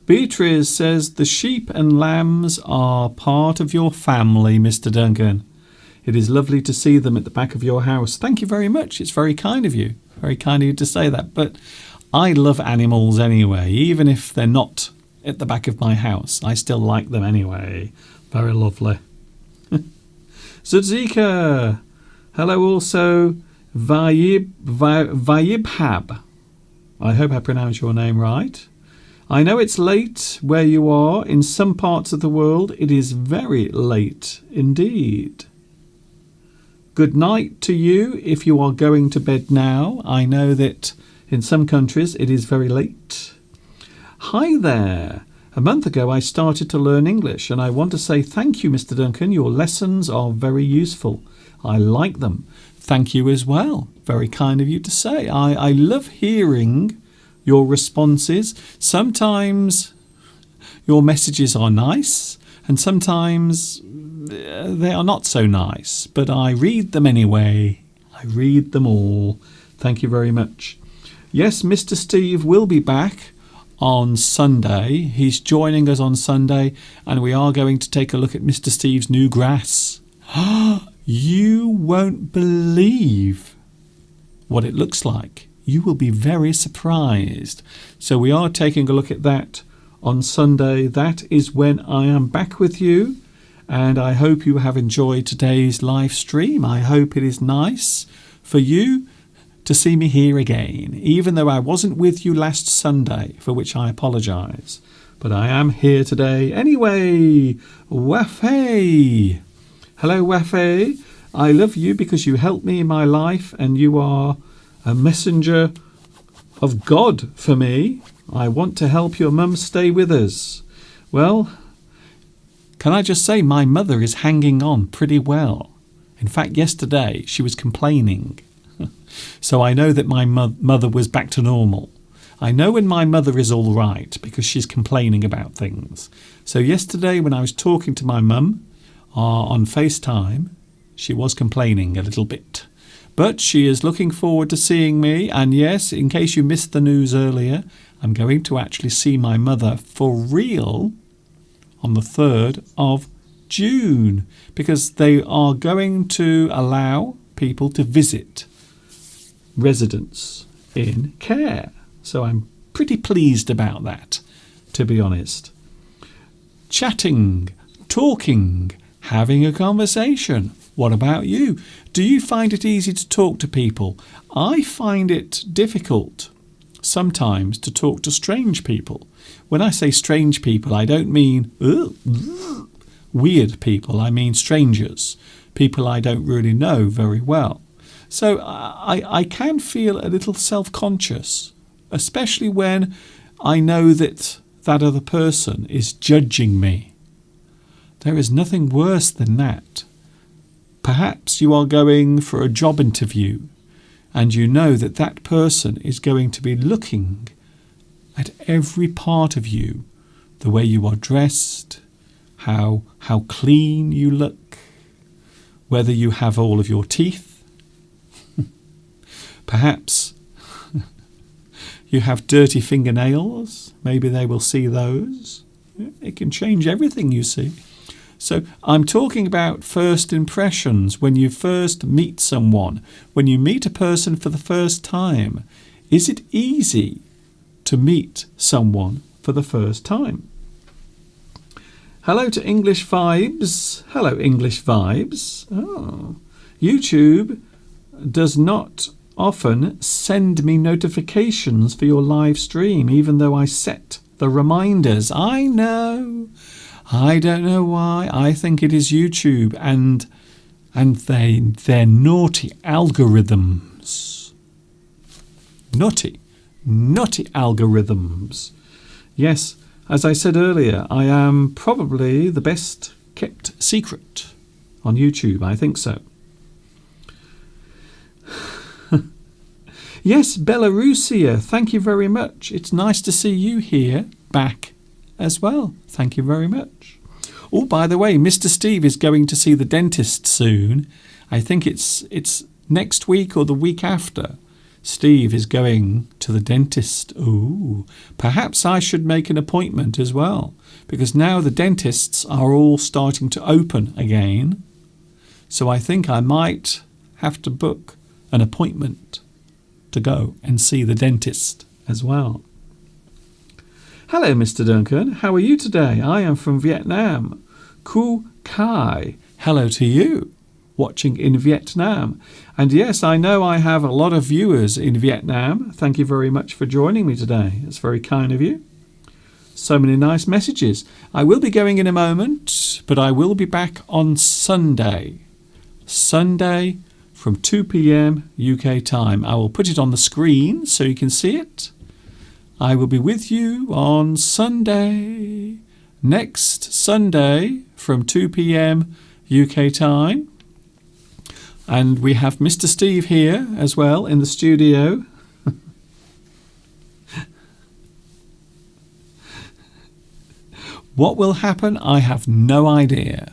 Beatrice says, the sheep and lambs are part of your family, Mr. Duncan. It is lovely to see them at the back of your house. Thank you very much. It's very kind of you. Very kind of you to say that. But I love animals anyway, even if they're not at the back of my house. I still like them anyway. Very lovely. Zudzika. Hello also. Vayibhab. I hope I pronounced your name right. I know it's late where you are. In some parts of the world, it is very late indeed. Good night to you if you are going to bed now. I know that in some countries it is very late. Hi there. A month ago I started to learn English and I want to say thank you, Mr. Duncan. Your lessons are very useful. I like them. Thank you as well. Very kind of you to say. I love hearing your responses. Sometimes your messages are nice and sometimes they are not so nice, but I read them anyway. I read them all. Thank you very much. Yes, Mr. Steve will be back on Sunday. He's joining us on Sunday, and we are going to take a look at Mr. Steve's new grass. You won't believe what it looks like. You will be very surprised. So we are taking a look at that on Sunday. That is when I am back with you. And I hope you have enjoyed today's live stream. I hope it is nice for you to see me here again, even though I wasn't with you last Sunday, for which I apologise. But I am here today anyway. Wafay. Hello, Wafay. I love you because you helped me in my life and you are a messenger of God for me. I want to help your mum stay with us. Well, can I just say my mother is hanging on pretty well. In fact, yesterday she was complaining. So I know that my mother was back to normal. I know when my mother is all right because she's complaining about things. So yesterday when I was talking to my mum on FaceTime, she was complaining a little bit. But she is looking forward to seeing me. And yes, in case you missed the news earlier, I'm going to actually see my mother for real on the 3rd of June, because they are going to allow people to visit residents in care. So I'm pretty pleased about that, to be honest. Chatting, talking, having a conversation. What about you? Do you find it easy to talk to people? I find it difficult sometimes to talk to strange people. When I say strange people, I don't mean weird people. I mean strangers, people I don't really know very well. So I can feel a little self-conscious, especially when I know that that other person is judging me. There is nothing worse than that. Perhaps you are going for a job interview and you know that that person is going to be looking at every part of you, the way you are dressed, how clean you look, whether you have all of your teeth. Perhaps you have dirty fingernails. Maybe they will see those. It can change everything, you see. So I'm talking about first impressions, when you first meet someone, when you meet a person for the first time. Is it easy to meet someone for the first time? Hello to English Vibes. Hello, English Vibes. Oh, YouTube does not often send me notifications for your live stream, even though I set the reminders. I know. I don't know why. I think it is YouTube and their naughty algorithms. Naughty algorithms. Yes, as I said earlier, I am probably the best kept secret on YouTube. I think so. Yes, Belarusia, thank you very much. It's nice to see you here back as well. Thank you very much. Oh, by the way, Mr. Steve is going to see the dentist soon. I think it's next week or the week after. Steve is going to the dentist. Ooh, perhaps I should make an appointment as well, because now the dentists are all starting to open again. So I think I might have to book an appointment to go and see the dentist as well. Hello, Mr. Duncan. How are you today? I am from Vietnam. Ku Kai. Hello to you, watching in Vietnam. And yes, I know I have a lot of viewers in Vietnam. Thank you very much for joining me today. It's very kind of you. So many nice messages. I will be going in a moment, but I will be back on Sunday. Sunday from 2 p.m. UK time. I will put it on the screen so you can see it. I will be with you on Sunday, next Sunday from 2 p.m. UK time. And we have Mr. Steve here as well in the studio. What will happen? I have no idea.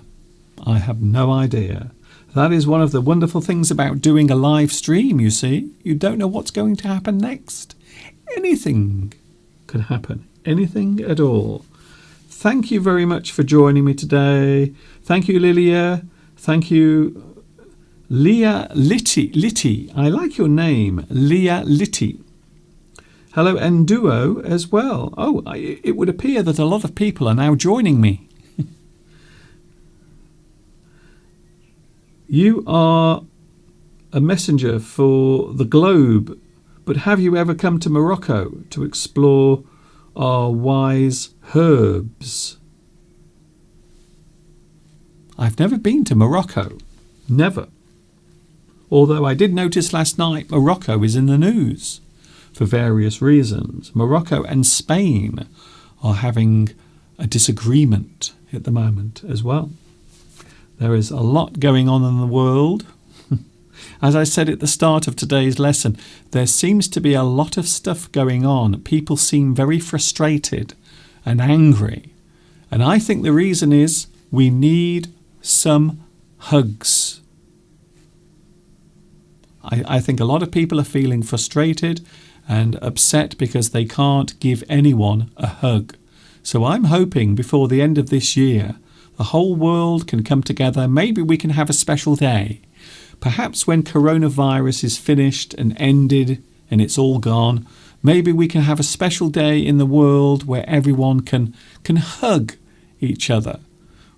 I have no idea. That is one of the wonderful things about doing a live stream, you see. You don't know what's going to happen next. Anything could happen. Anything at all. Thank you very much for joining me today. Thank you, Lilia. Thank you, Leah Litty. I like your name, Leah Litty. Hello, Enduo as well. Oh, it would appear that a lot of people are now joining me. You are a messenger for the globe, but have you ever come to Morocco to explore our wise herbs? I've never been to Morocco. Never. Although I did notice last night Morocco is in the news for various reasons. Morocco and Spain are having a disagreement at the moment as well. There is a lot going on in the world. As I said at the start of today's lesson, there seems to be a lot of stuff going on. People seem very frustrated and angry. And I think the reason is we need some hugs. I think a lot of people are feeling frustrated and upset because they can't give anyone a hug. So I'm hoping before the end of this year, the whole world can come together. Maybe we can have a special day. Perhaps when coronavirus is finished and ended and it's all gone, maybe we can have a special day in the world where everyone can hug each other.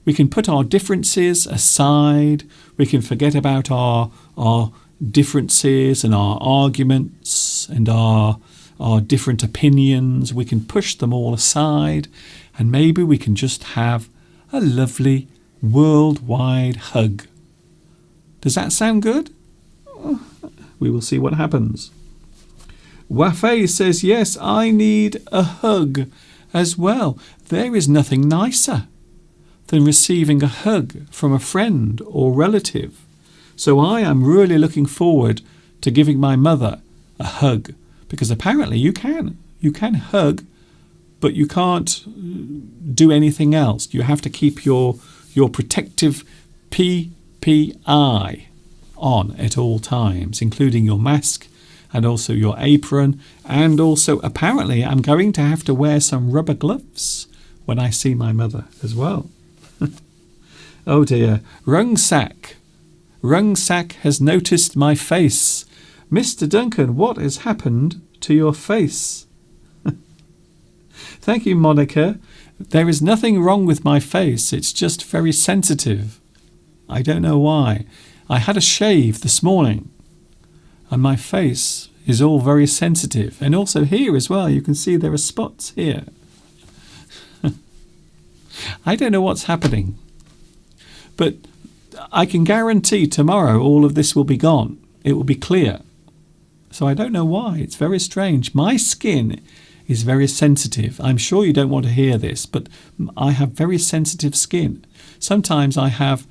We can put our differences aside. We can forget about our differences and our arguments and our different opinions. We can push them all aside, and maybe we can just have a lovely worldwide hug. Does that sound good? We will see what happens. Wafei says, yes, I need a hug as well. There is nothing nicer than receiving a hug from a friend or relative. So I am really looking forward to giving my mother a hug, because apparently you can hug, but you can't do anything else. You have to keep your protective PPI on at all times, including your mask and also your apron. And also, apparently, I'm going to have to wear some rubber gloves when I see my mother as well. Oh dear. Rungsack. Rungsack has noticed my face. Mr. Duncan, what has happened to your face? Thank you, Monica. There is nothing wrong with my face. It's just very sensitive. I don't know why. I had a shave this morning and my face is all very sensitive. And also here as well, you can see there are spots here. I don't know what's happening. But I can guarantee tomorrow all of this will be gone. It will be clear. So I don't know why. It's very strange. My skin is very sensitive. I'm sure you don't want to hear this, but I have very sensitive skin. Sometimes I have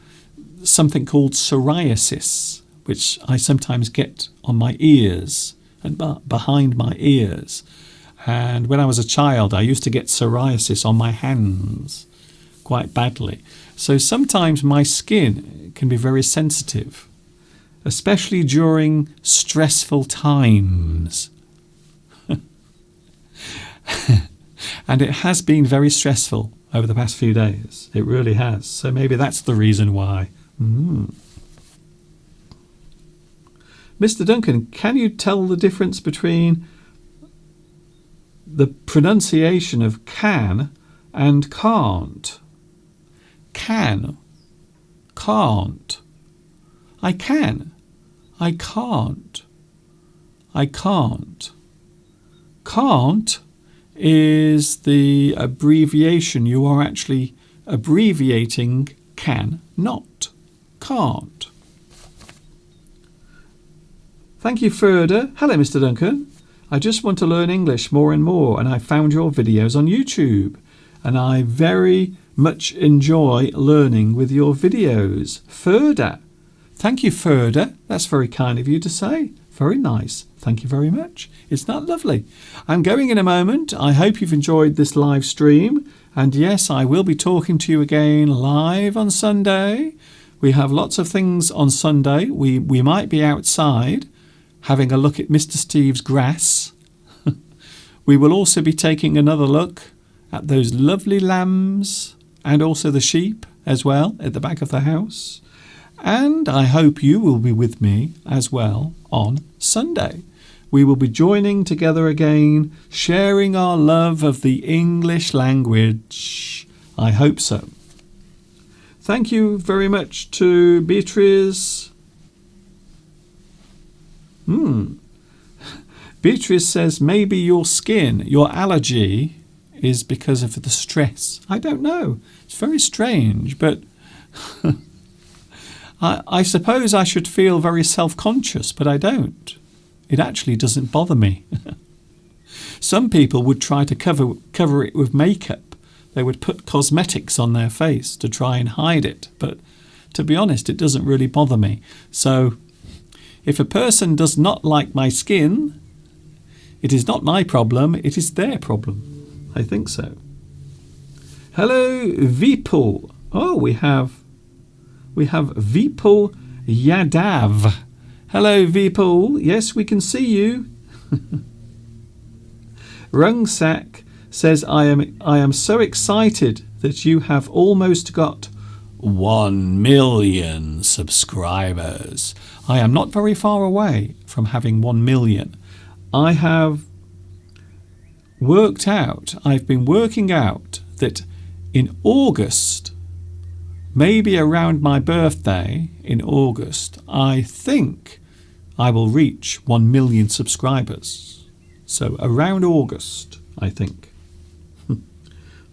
something called psoriasis, which I sometimes get on my ears and behind my ears. And when I was a child, I used to get psoriasis on my hands quite badly. So sometimes my skin can be very sensitive, especially during stressful times. And it has been very stressful over the past few days. It really has. So maybe that's the reason why. Mr. Duncan, can you tell the difference between the pronunciation of can and can't? Can, can't. I can, I can't, I can't. Can't is the abbreviation. You are actually abbreviating can, not, can't. Thank you, Ferda. Hello, Mr. Duncan. I just want to learn English more and more, and I found your videos on YouTube, and I very much enjoy learning with your videos. Ferda. Thank you, Ferda. That's very kind of you to say. Very nice. Thank you very much. Isn't that lovely? I'm going in a moment. I hope you've enjoyed this live stream. And yes, I will be talking to you again live on Sunday. We have lots of things on Sunday. We might be outside having a look at Mr. Steve's grass. We will also be taking another look at those lovely lambs and also the sheep as well at the back of the house. And I hope you will be with me as well on Sunday. We will be joining together again, sharing our love of the English language. I hope so. Thank you very much to Beatrice. Beatrice says maybe your skin, your allergy is because of the stress. I don't know. It's very strange, but I suppose I should feel very self-conscious, but I don't. It actually doesn't bother me. Some people would try to cover it with makeup. They would put cosmetics on their face to try and hide it. But to be honest, it doesn't really bother me. So if a person does not like my skin, it is not my problem, it is their problem. I think so. Hello, Vipul. Oh, we have Vipul Yadav. Hello, Vipul. Yes, we can see you. Rungsack says, I am so excited that you have almost got 1 million subscribers. I am not very far away from having 1 million. I have worked out, I've been working out that in August, maybe around my birthday in August, I think I will reach 1 million subscribers. So around August, I think.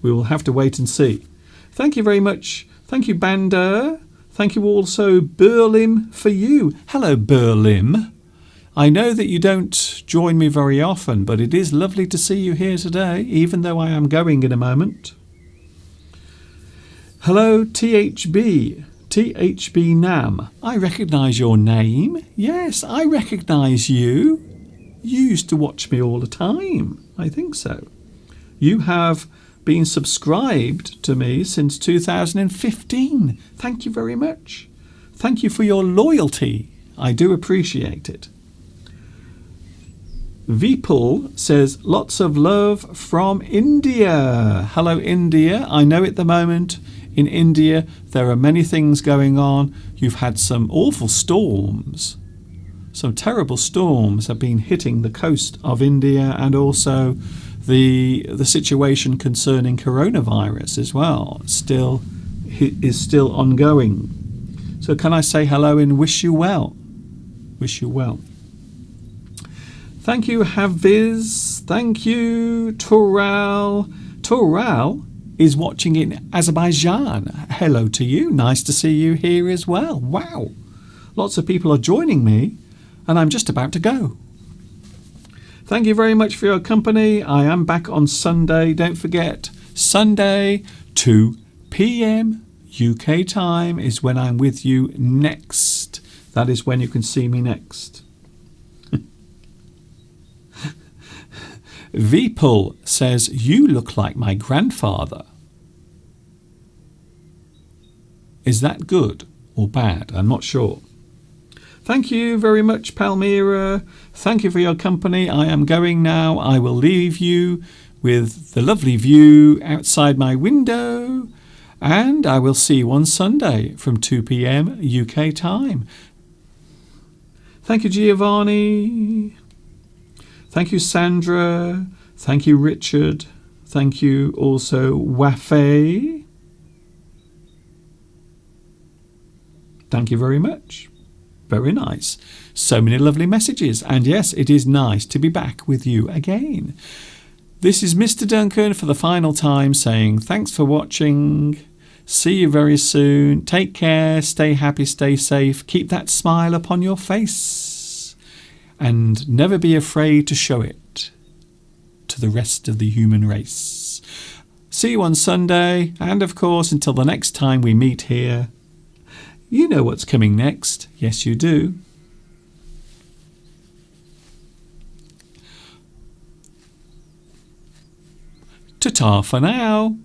We will have to wait and see. Thank you very much. Thank you, Banda. Thank you also, Berlim, for you. Hello, Berlim. I know that you don't join me very often, but it is lovely to see you here today, even though I am going in a moment. Hello, THB. THB Nam. I recognise your name. Yes, I recognise you. You used to watch me all the time. I think so. You have been subscribed to me since 2015. Thank you very much. Thank you for your loyalty. I do appreciate it. Vipul says, lots of love from India. Hello, India. I know at the moment in India, there are many things going on. You've had some awful storms. Some terrible storms have been hitting the coast of India, and also the situation concerning coronavirus as well is still ongoing. So can I say hello and wish you well? Wish you well. Thank you, Haviz. Thank you, Toral. Toral is watching in Azerbaijan. Hello to you. Nice to see you here as well. Wow. Lots of people are joining me, and I'm just about to go. Thank you very much for your company. I am back on Sunday. Don't forget, Sunday, 2 p.m. UK time is when I'm with you next. That is when you can see me next. Vipul says, you look like my grandfather. Is that good or bad? I'm not sure. Thank you very much, Palmyra. Thank you for your company. I am going now. I will leave you with the lovely view outside my window, and I will see you on Sunday from 2 p.m. UK time. Thank you, Giovanni. Thank you, Sandra. Thank you, Richard. Thank you also, Wafay. Thank you very much. Very nice. So many lovely messages. And yes, it is nice to be back with you again. This is Mr. Duncan for the final time saying thanks for watching. See you very soon. Take care. Stay happy. Stay safe. Keep that smile upon your face. And never be afraid to show it to the rest of the human race. See you on Sunday. And of course, until the next time we meet here, you know what's coming next. Yes, you do. Ta-ta for now.